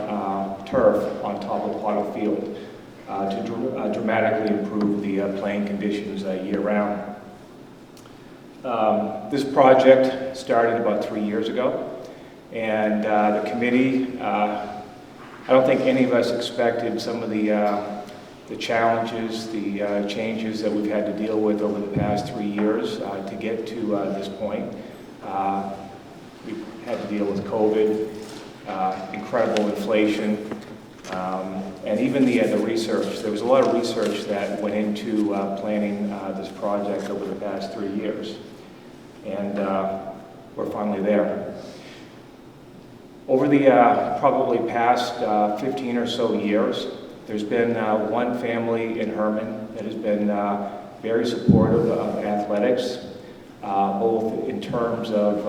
turf on top of Pottle Field to dramatically improve the playing conditions year-round. This project started about 3 years ago, and the committee, I don't think any of us expected some of the challenges, the changes that we've had to deal with over the past 3 years to get to this point. We've had to deal with COVID, incredible inflation, and even the research. There was a lot of research that went into planning this project over the past 3 years, and we're finally there. Over the probably past 15 or so years, there's been one family in Hermon that has been very supportive of athletics, both in terms of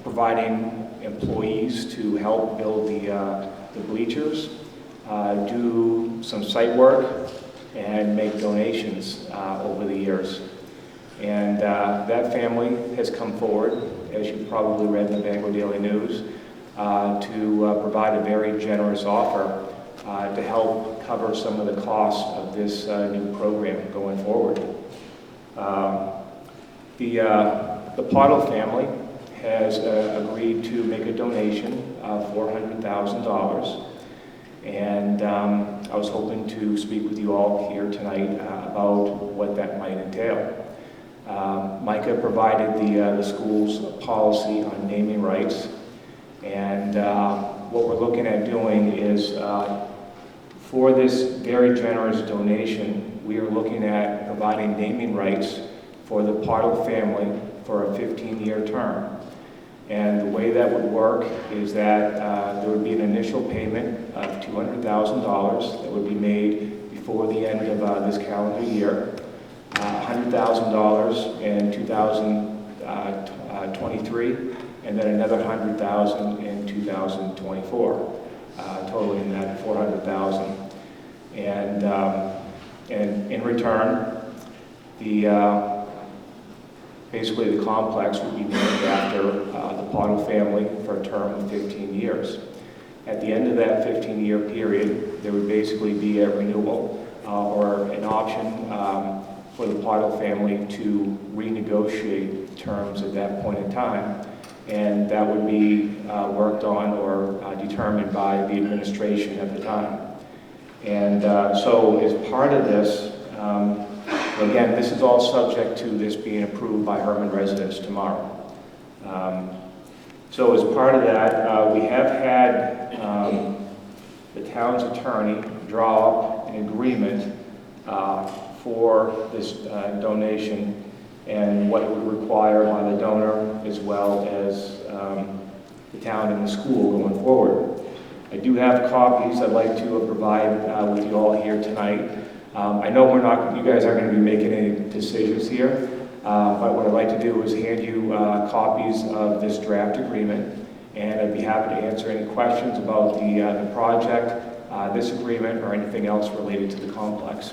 providing employees to help build the bleachers, do some site work, and make donations over the years. And that family has come forward, as you probably read in the Bangor Daily News, to provide a very generous offer to help cover some of the costs of this new program going forward. The Pottle family has agreed to make a donation of $400,000, and I was hoping to speak with you all here tonight about what that might entail. Micah provided the school's policy on naming rights, and what we're looking at doing is for this very generous donation, we are looking at providing naming rights for the Pottle family for a 15-year term. And the way that would work is that there would be an initial payment of $200,000 that would be made before the end of this calendar year, $100,000 in 2023, and then another $100,000 in 2024, totaling that $400,000. And in return, basically the complex would be named after the Pottle family for a term of 15 years. At the end of that 15-year period, there would basically be a renewal or an option for the Pottle family to renegotiate terms at that point in time, and that would be worked on or determined by the administration at the time. And so as part of this, again, this is all subject to this being approved by Hermon residents tomorrow. So as part of that, we have had the town's attorney draw up an agreement for this donation and what it would require by the donor as well as the town and the school going forward. I do have copies I'd like to provide with you all here tonight. I know you guys aren't going to be making any decisions here, but what I'd like to do is hand you copies of this draft agreement, and I'd be happy to answer any questions about the project, this agreement, or anything else related to the complex.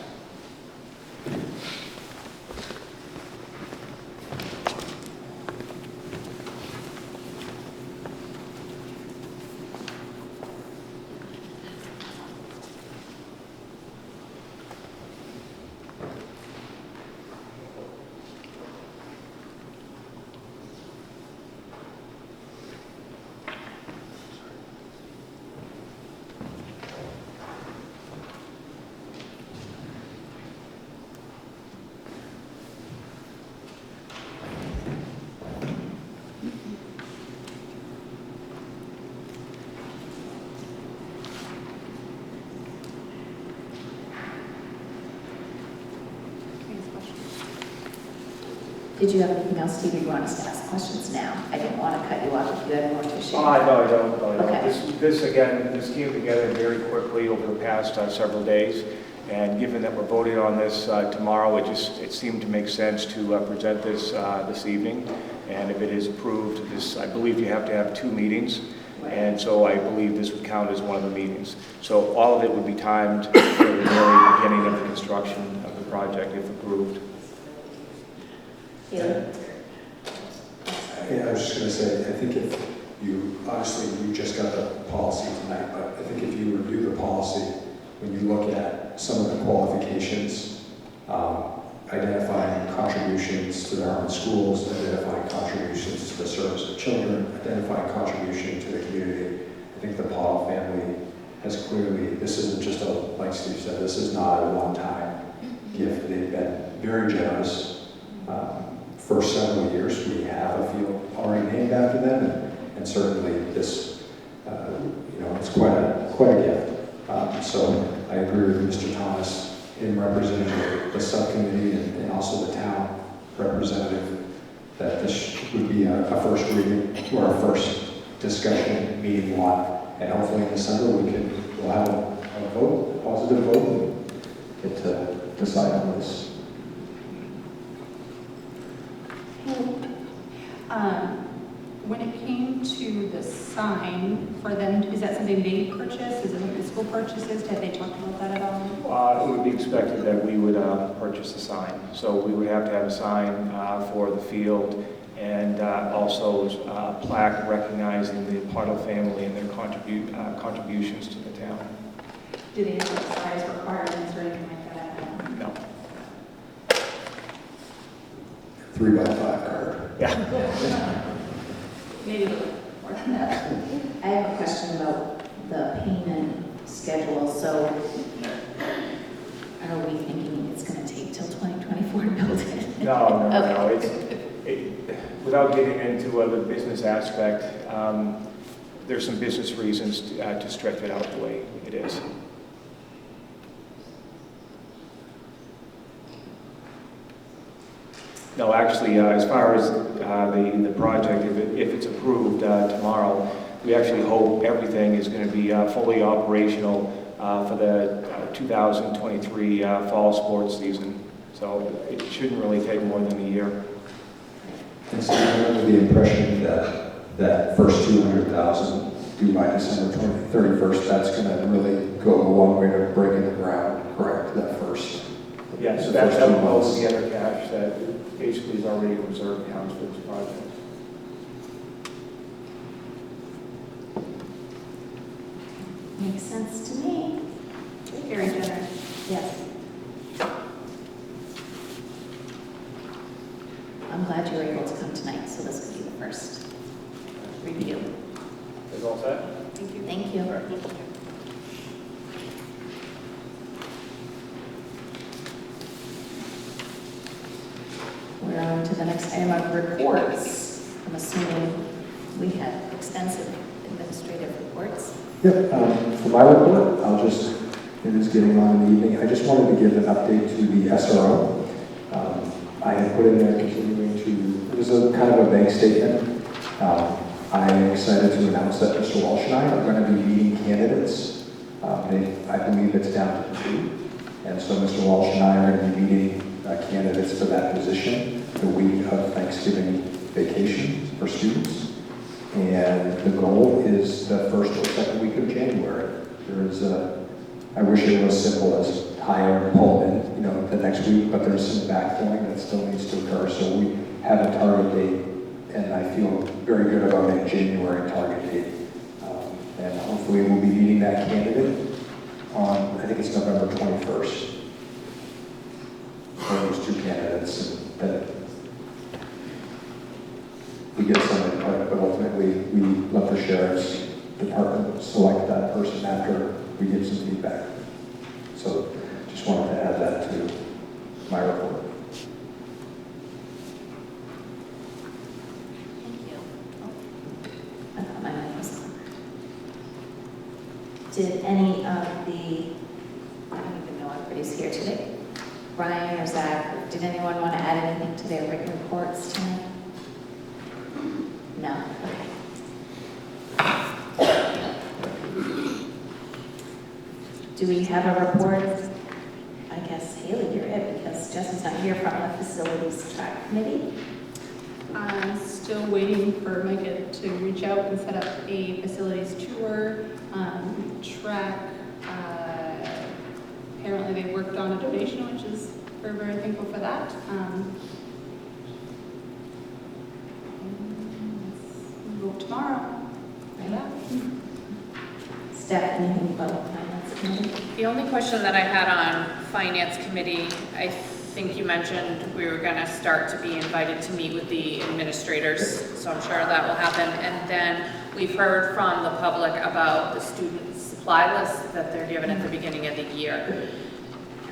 Did you have anything else, Steve, you want us to ask questions now? I didn't want to cut you off if you had more to share. No, I don't. Okay. This came together very quickly over the past several days. And given that we're voting on this tomorrow, it seemed to make sense to present this this evening. And if it is approved, I believe you have to have 2 meetings. And so I believe this would count as one of the meetings. So all of it would be timed for the very beginning of the construction of the project if approved. Yeah. Yeah, I was just going to say, I think if you, obviously you just got the policy tonight, but I think if you review the policy, when you look at some of the qualifications, identifying contributions to the Hermon schools, identifying contributions to the service of children, identifying contribution to the community, I think the Paul family has clearly, this isn't just like Steve said, this is not a one-time gift. They've been very generous. For several years, we have a field already named after them, and certainly this, it's quite a gift. So I agree with Mr. Thomas in representing the subcommittee and also the town representative that this would be a first reading or a first discussion meeting one, and hopefully in December we'll have a vote, a positive vote, and get to decide on this. When it came to the sign for them, is that something they purchase? Is it something the school purchases? Have they talked about that at all? It would be expected that we would purchase a sign. So we would have to have a sign for the field, and also a plaque recognizing the Pardo family and their contributions to the town. Do they have size requirements or anything like that? No. 3x5 card. Yeah. Maybe a little more than that. I have a question about the payment schedule. So are we thinking it's going to take till 2024 to build it? No. Okay. Without getting into the business aspect, there's some business reasons to stretch it out the way it is. No, actually, as far as the project, if it's approved tomorrow, we actually hope everything is going to be fully operational for the 2023 fall sports season. So it shouldn't really take more than a year. And so I'm under the impression that first 200,000 due by December 31st, that's going to really go a long way to breaking the ground, correct? That first. Yes, so that's how most of the other cash that basically is already reserved accounts for this project. Makes sense to me. Very generous. Yes. I'm glad you were able to come tonight, so this could be the first review. Is all set? Thank you. Thank you. We're on to the next item of reports. I'm assuming we have extensive administrative reports. Yep, for my report, it is getting on in the evening. I just wanted to give an update to the SRO. I had put in there continuing to, it was a kind of a vague statement. I am excited to announce that Mr. Walsh and I are going to be meeting candidates. I believe it's down to 2. And so Mr. Walsh and I are going to be meeting candidates for that position the week of Thanksgiving vacation for students. And the goal is the first or second week of January. I wish it was simple as hire and pull in, the next week, but there's some backfilling that still needs to occur. So we have a target date, and I feel very good about a January target date. And hopefully we'll be meeting that candidate on, I think it's November 21st. For those 2 candidates, and then we get some input, but ultimately we let the sheriff's department select that person after we get some feedback. So just wanted to add that to my report. Thank you. I thought my mic was on. Did any of the, I don't even know everybody's here today, Brian or Zach or Did anyone want to add anything to their written reports tonight? No? Okay. Do we have a report? I guess Haley, you're it, because Jesse's not here from the facilities track committee. I'm still waiting for Micah to reach out and set up a facilities tour. Track, apparently they worked on a donation, which is, we're very thankful for that. We'll go tomorrow. Yeah. Steph, anything about finance committee? The only question that I had on finance committee, I think you mentioned we were going to start to be invited to meet with the administrators, so I'm sure that will happen. And then we've heard from the public about the student supply list that they're given at the beginning of the year.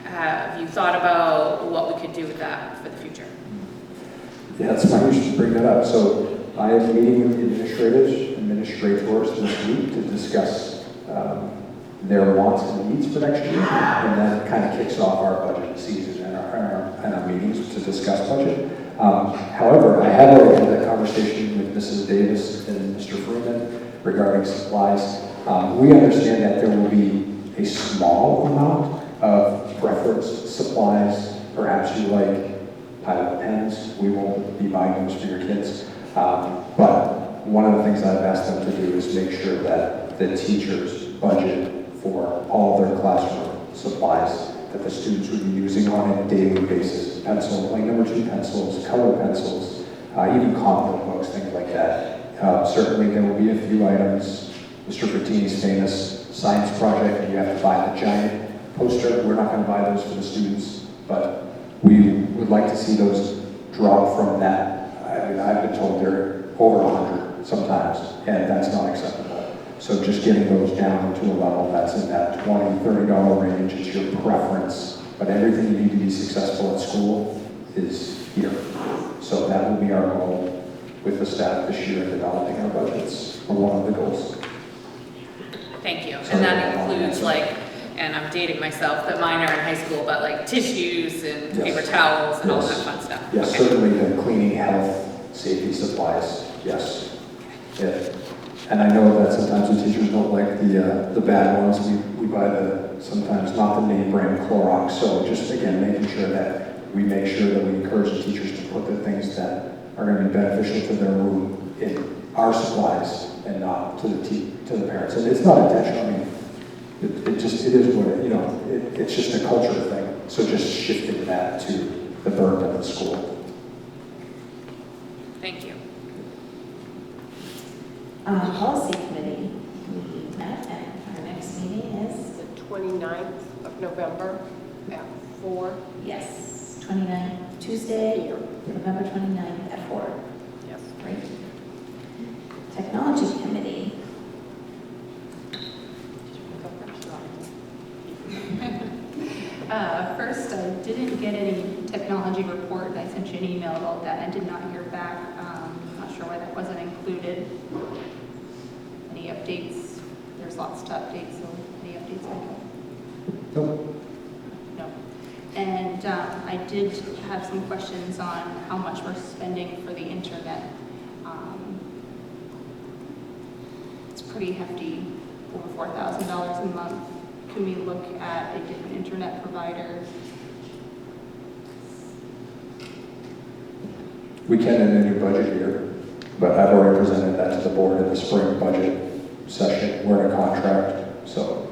Have you thought about what we could do with that for the future? Yeah, it's funny you should bring that up. So I am meeting with the administrators this week to discuss their wants and needs for next year, and that kind of kicks off our budget season and our meetings to discuss budget. However, I have already had that conversation with Mrs. Davis and Mr. Freeman regarding supplies. We understand that there will be a small amount of preference supplies. Perhaps you like pilot pens. We won't be buying those for your kids. But one of the things I've asked them to do is make sure that the teachers budget for all their classroom supplies that the students would be using on a daily basis. Pencil, like number 2 pencils, color pencils, even comic books, things like that. Certainly there will be a few items. Mr. Frattini's famous science project, you have to buy the giant poster. We're not going to buy those for the students, but we would like to see those drop from that. I mean, I've been told they're over 100 sometimes, and that's not acceptable. So just getting those down to a level that's in that $20, $30 range is your preference, but everything you need to be successful at school is here. So that will be our goal with the staff this year in developing our budgets, or one of the goals. Thank you. And that includes like, and I'm dating myself, that mine are in high school, but like tissues and paper towels and all that fun stuff. Yes, Okay. certainly the cleaning, health, safety supplies, yes. Yeah. And I know that sometimes the teachers don't like the bad ones. We buy sometimes not the name brand Clorox. So just again, making sure that we make sure that we encourage the teachers to put the things that are going to be beneficial to their room in our supplies and not to the parents. And it's not intentional. I mean, it is what it's just a culture thing. So just shifting that to the burden of the school. Thank you. Policy committee, we met, and our next meeting is? The 29th of November at 4. Yes, 29th, Tuesday, November 29th at 4. Yes. Great. Technology committee. First, I didn't get any technology report. I sent you an email about that. I did not hear back. Not sure why that wasn't included. Any updates? There's lots to update, so any updates? Nope. No. And I did have some questions on how much we're spending for the internet. It's pretty hefty, over $4,000 a month. Can we look at a different internet provider? We can in a new budget year, but I've already presented that to the board in the spring budget session. We're in a contract, so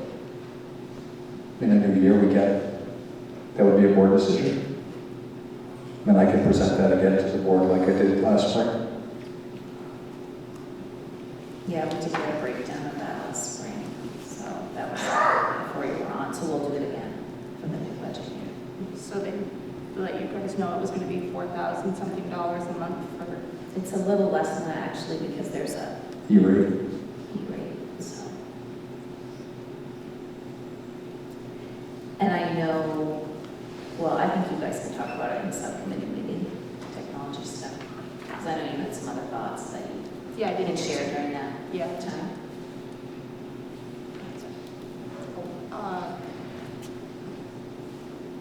in a new year we can. That would be a board decision. And I can present that again to the board like I did last spring. Yeah, we did get a breakdown of that last spring, so that was before you were on, so we'll do it again for the new budget year. So they let you guys know it was going to be $4,000 something a month for. It's a little less than that actually because there's a E-rate. so. And I know, well, I think you guys can talk about it in the subcommittee meeting, technology stuff, because I know you had some other thoughts that you I didn't share during that time.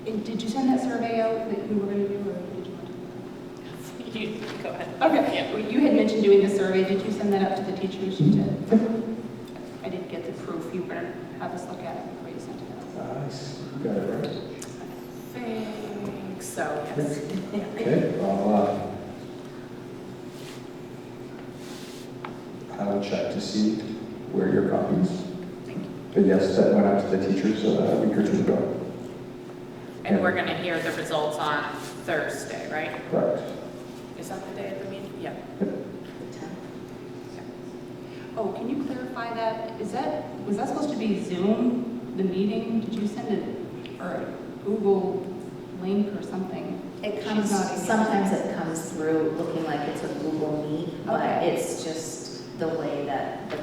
And did you send that survey out that you were going to do, or did you want to? You go ahead. Okay, well, you had mentioned doing the survey. Did you send that out to the teachers? You did. I didn't get the proof. You were going to have us look at it before you sent it out. Nice. Got it right. I think so, yes. Okay, well, I will check to see where your copies. But yes, that went out to the teachers a week or two ago. And we're gonna hear the results on Thursday, right? Correct. Is that the day of the meeting? Yeah. Oh, can you clarify that? Was that supposed to be Zoom, the meeting? Did you send it, or a Google link or something? It comes, sometimes it comes through looking like it's a Google Meet, but it's just the way that the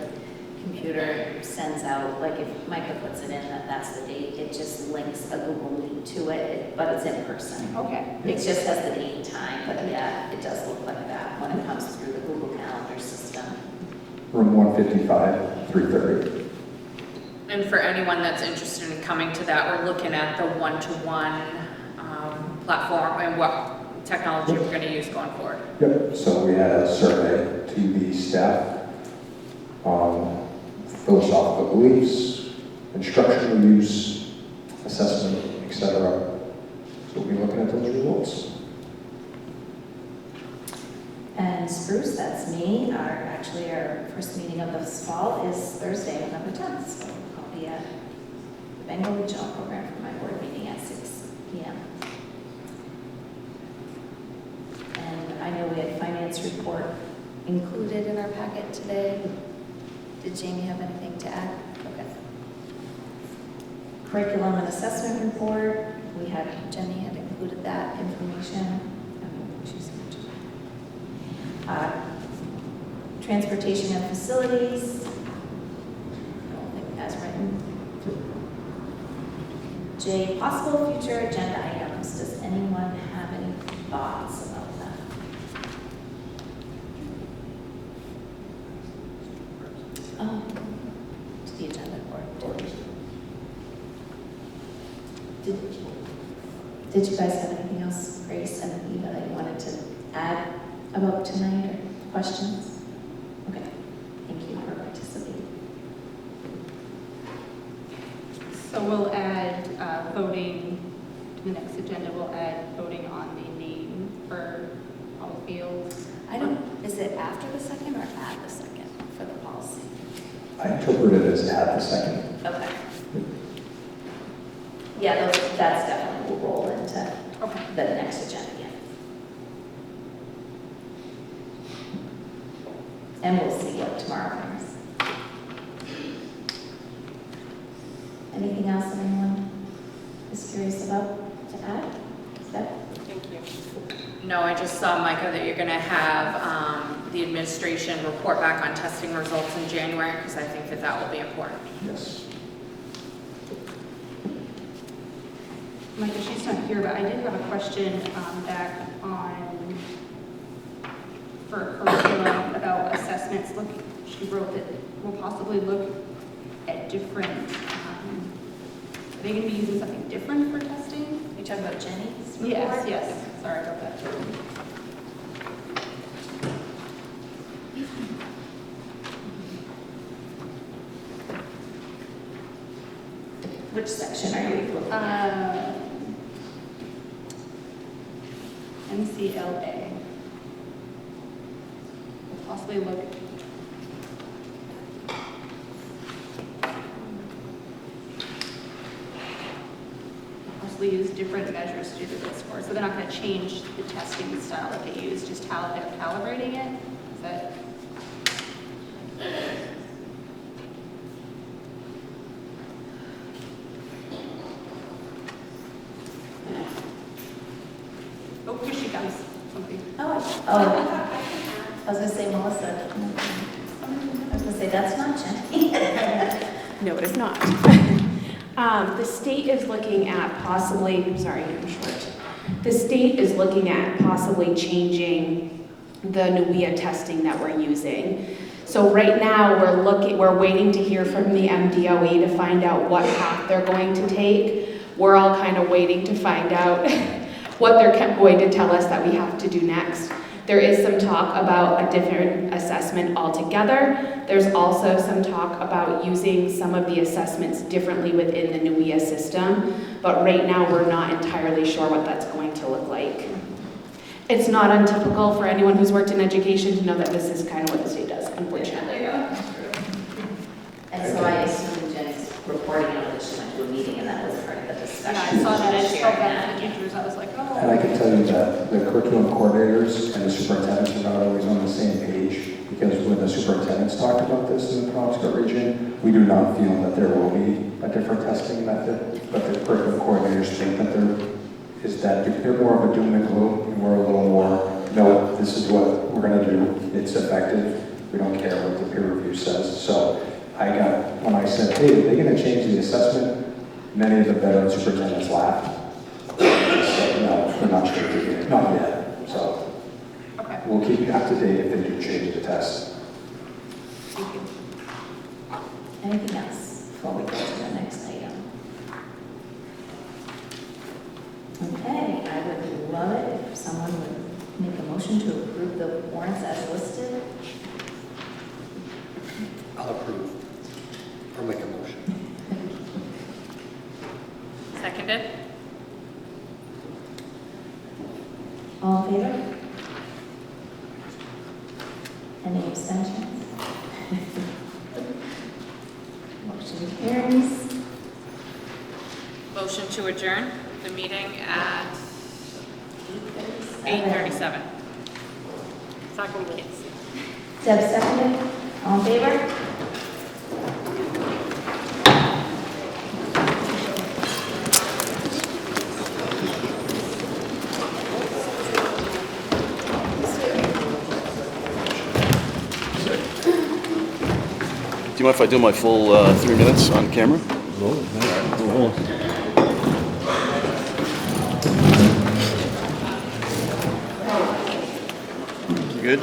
computer sends out, like if Micah puts it in that that's the date, it just links a Google Meet to it, but it's in person. Okay. It just has the date and time, but yeah, it does look like that when it comes through the Google Calendar system. Room 155, 3:30. And for anyone that's interested in coming to that, we're looking at the one-to-one platform and what technology we're going to use going forward. Yep, so we had a survey to the staff on philosophical beliefs, instructional use, assessment, etc. So we'll be looking at those results. And Spruce, that's me. Our first meeting of this fall is Thursday, November 10th. So I'll be at the Bengal Regional Program for my board meeting at 6 p.m. And I know we had finance report included in our packet today. Did Jamie have anything to add? Okay. Curriculum and assessment report. Jenny had included that information. Transportation and facilities. I don't think as written. J, possible future agenda items. Does anyone have any thoughts about that? Oh, to the agenda board. Did you guys have anything else, Grace and Eva, that you wanted to add about tonight or questions? Okay, thank you for participating. So we'll add voting to the next agenda. We'll add voting on the name for all fields. Is it after the second or at the second for the policy? I interpret it as at the second. Okay. Yeah, that's definitely will roll into the next agenda, yeah. And we'll see what tomorrow brings. Anything else that anyone is curious about to add? Steph? Thank you. No, I just saw, Micah, that you're going to have the administration report back on testing results in January, because I think that will be important. Yes. Micah, she's not here, but I did have a question back on, for curriculum about assessments. She wrote that we'll possibly look at different, are they going to be using something different for testing? Are you talking about Jenny's report? Yes. Sorry about that. Which section are you looking at? MCLA. We'll possibly look use different measures to do the good score. So they're not going to change the testing style that they use, just how they're calibrating it. Is that? Oh, here she comes. Somebody. I was going to say Melissa. I was going to say that's not Jenny. No, it is not. The state is looking at possibly, I'm short. The state is looking at possibly changing the NUIA testing that we're using. So right now we're waiting to hear from the MDOE to find out what path they're going to take. We're all kind of waiting to find out what they're going to tell us that we have to do next. There is some talk about a different assessment altogether. There's also some talk about using some of the assessments differently within the NUIA system, but right now we're not entirely sure what that's going to look like. It's not untypical for anyone who's worked in education to know that this is kind of what the state does, unfortunately. And so I assume Jenny's reporting on that she went to a meeting and that was part of the discussion. Yeah, I saw that. I just felt bad for the teachers. I was like, oh. And I can tell you that the curriculum coordinators and the superintendents are not always on the same page, because when the superintendents talked about this in the Penobscot region, we do not feel that there will be a different testing method, but the curriculum coordinators think that they're more of a doom and gloom, and we're a little more, no, this is what we're going to do, it's effective, we don't care what the peer review says. So when I said, hey, are they going to change the assessment? Many of the veteran superintendents laughed. Said, no, they're not changing it, not yet. So we'll keep you up to date if they do change the test. Thank you. Anything else before we go to the next item? Okay, I would love it if someone would make a motion to approve the warrants as listed. I'll approve. Or make a motion. Seconded? All in favor? Any abstentions? Motion carries. Motion to adjourn the meeting at 8:37. Second. Deb seconded. All in favor? Do you mind if I do my full 3 minutes on camera? You good?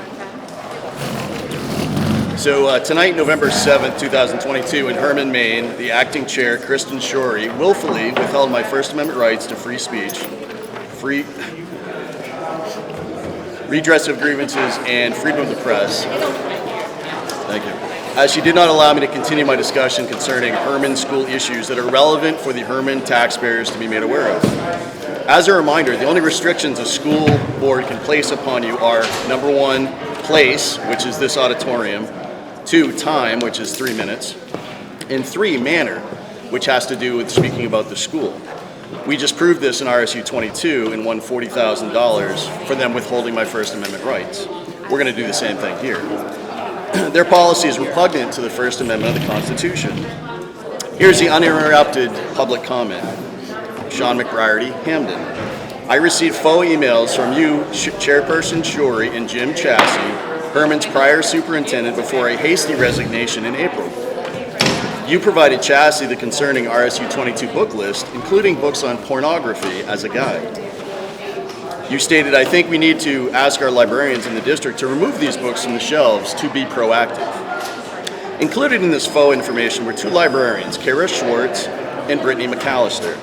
So tonight, November 7th, 2022, in Hermon, Maine, the acting chair, Kristen Shorey, willfully withheld my First Amendment rights to free speech, redress of grievances, and freedom of the press. Thank you. As she did not allow me to continue my discussion concerning Hermon school issues that are relevant for the Hermon taxpayers to be made aware of. As a reminder, the only restrictions a school board can place upon you are, number 1, place, which is this auditorium, 2, time, which is 3 minutes, and 3, manner, which has to do with speaking about the school. We just proved this in RSU 22 and won $40,000 for them withholding my First Amendment rights. We're going to do the same thing here. Their policy is repugnant to the First Amendment of the Constitution. Here's the uninterrupted public comment. Sean McBriarty, Hamden. I received faux emails from you, Chairperson Shorey and Jim Chassie, Hermon's prior superintendent, before a hasty resignation in April. You provided Chassie the concerning RSU 22 book list, including books on pornography, as a guide. You stated, I think we need to ask our librarians in the district to remove these books from the shelves to be proactive. Included in this faux information were 2 librarians, Kara Schwartz and Brittany McAllister,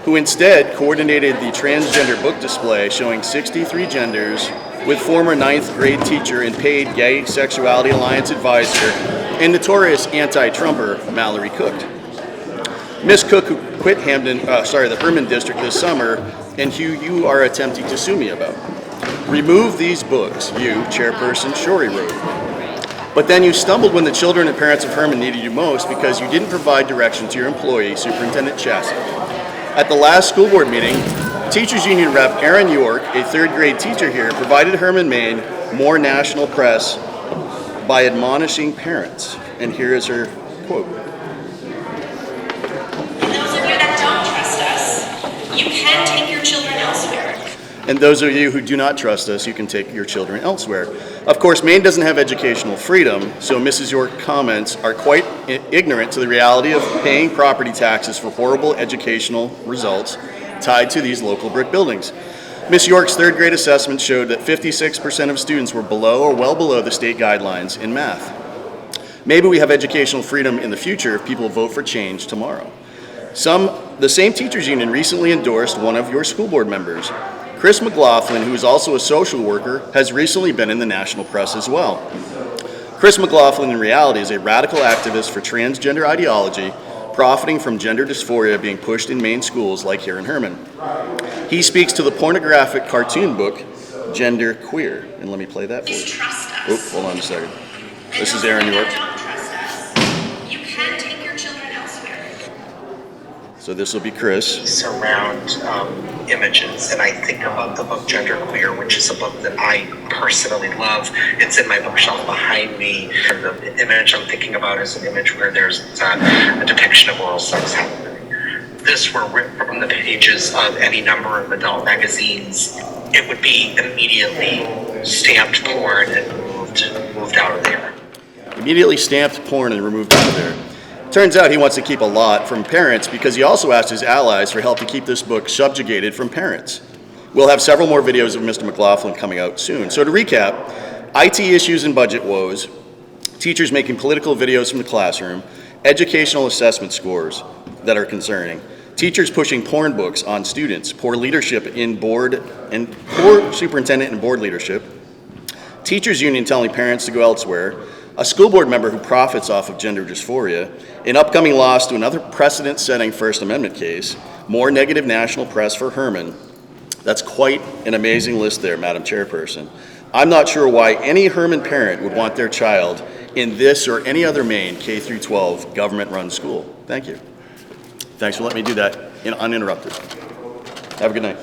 who instead coordinated the transgender book display showing 63 genders with former 9th grade teacher and paid Gay Sexuality Alliance advisor and notorious anti-Trumper Mallory Cook. Ms. Cook, who quit the Hermon district this summer, and who you are attempting to sue me about. Remove these books, you, Chairperson Shorey, wrote. But then you stumbled when the children and parents of Hermon needed you most because you didn't provide direction to your employee, Superintendent Chassie. At the last school board meeting, Teachers Union rep Erin York, a 3rd grade teacher here, provided Hermon, Maine more national press by admonishing parents. And here is her quote. You can take your children elsewhere. And those of you who do not trust us, you can take your children elsewhere. Of course, Maine doesn't have educational freedom, so Mrs. York's comments are quite ignorant to the reality of paying property taxes for horrible educational results tied to these local brick buildings. Ms. York's 3rd grade assessment showed that 56% of students were below or well below the state guidelines in math. Maybe we have educational freedom in the future if people vote for change tomorrow. The same teachers union recently endorsed one of your school board members. Chris McLaughlin, who is also a social worker, has recently been in the national press as well. Chris McLaughlin, in reality, is a radical activist for transgender ideology, profiting from gender dysphoria being pushed in Maine schools like here in Hermon. He speaks to the pornographic cartoon book, Gender Queer. And let me play that for you. Oh, hold on a second. This is Aaron York. You can take your children elsewhere. So this will be Chris. Surround images, and I think about the book Gender Queer, which is a book that I personally love. It's in my bookshelf behind me. And the image I'm thinking about is an image where there's a depiction of oral sex happening. This were ripped from the pages of any number of adult magazines, it would be immediately stamped porn and moved out of there. Immediately stamped porn and removed out of there. Turns out he wants to keep a lot from parents because he also asked his allies for help to keep this book subjugated from parents. We'll have several more videos of Mr. McLaughlin coming out soon. So to recap, IT issues and budget woes, teachers making political videos from the classroom, educational assessment scores that are concerning, teachers pushing porn books on students, poor leadership in board and poor superintendent and board leadership, teachers union telling parents to go elsewhere, a school board member who profits off of gender dysphoria, an upcoming loss to another precedent-setting First Amendment case, more negative national press for Hermon. That's quite an amazing list there, Madam Chairperson. I'm not sure why any Hermon parent would want their child in this or any other Maine K-12 government-run school. Thank you. Thanks for letting me do that uninterrupted. Have a good night.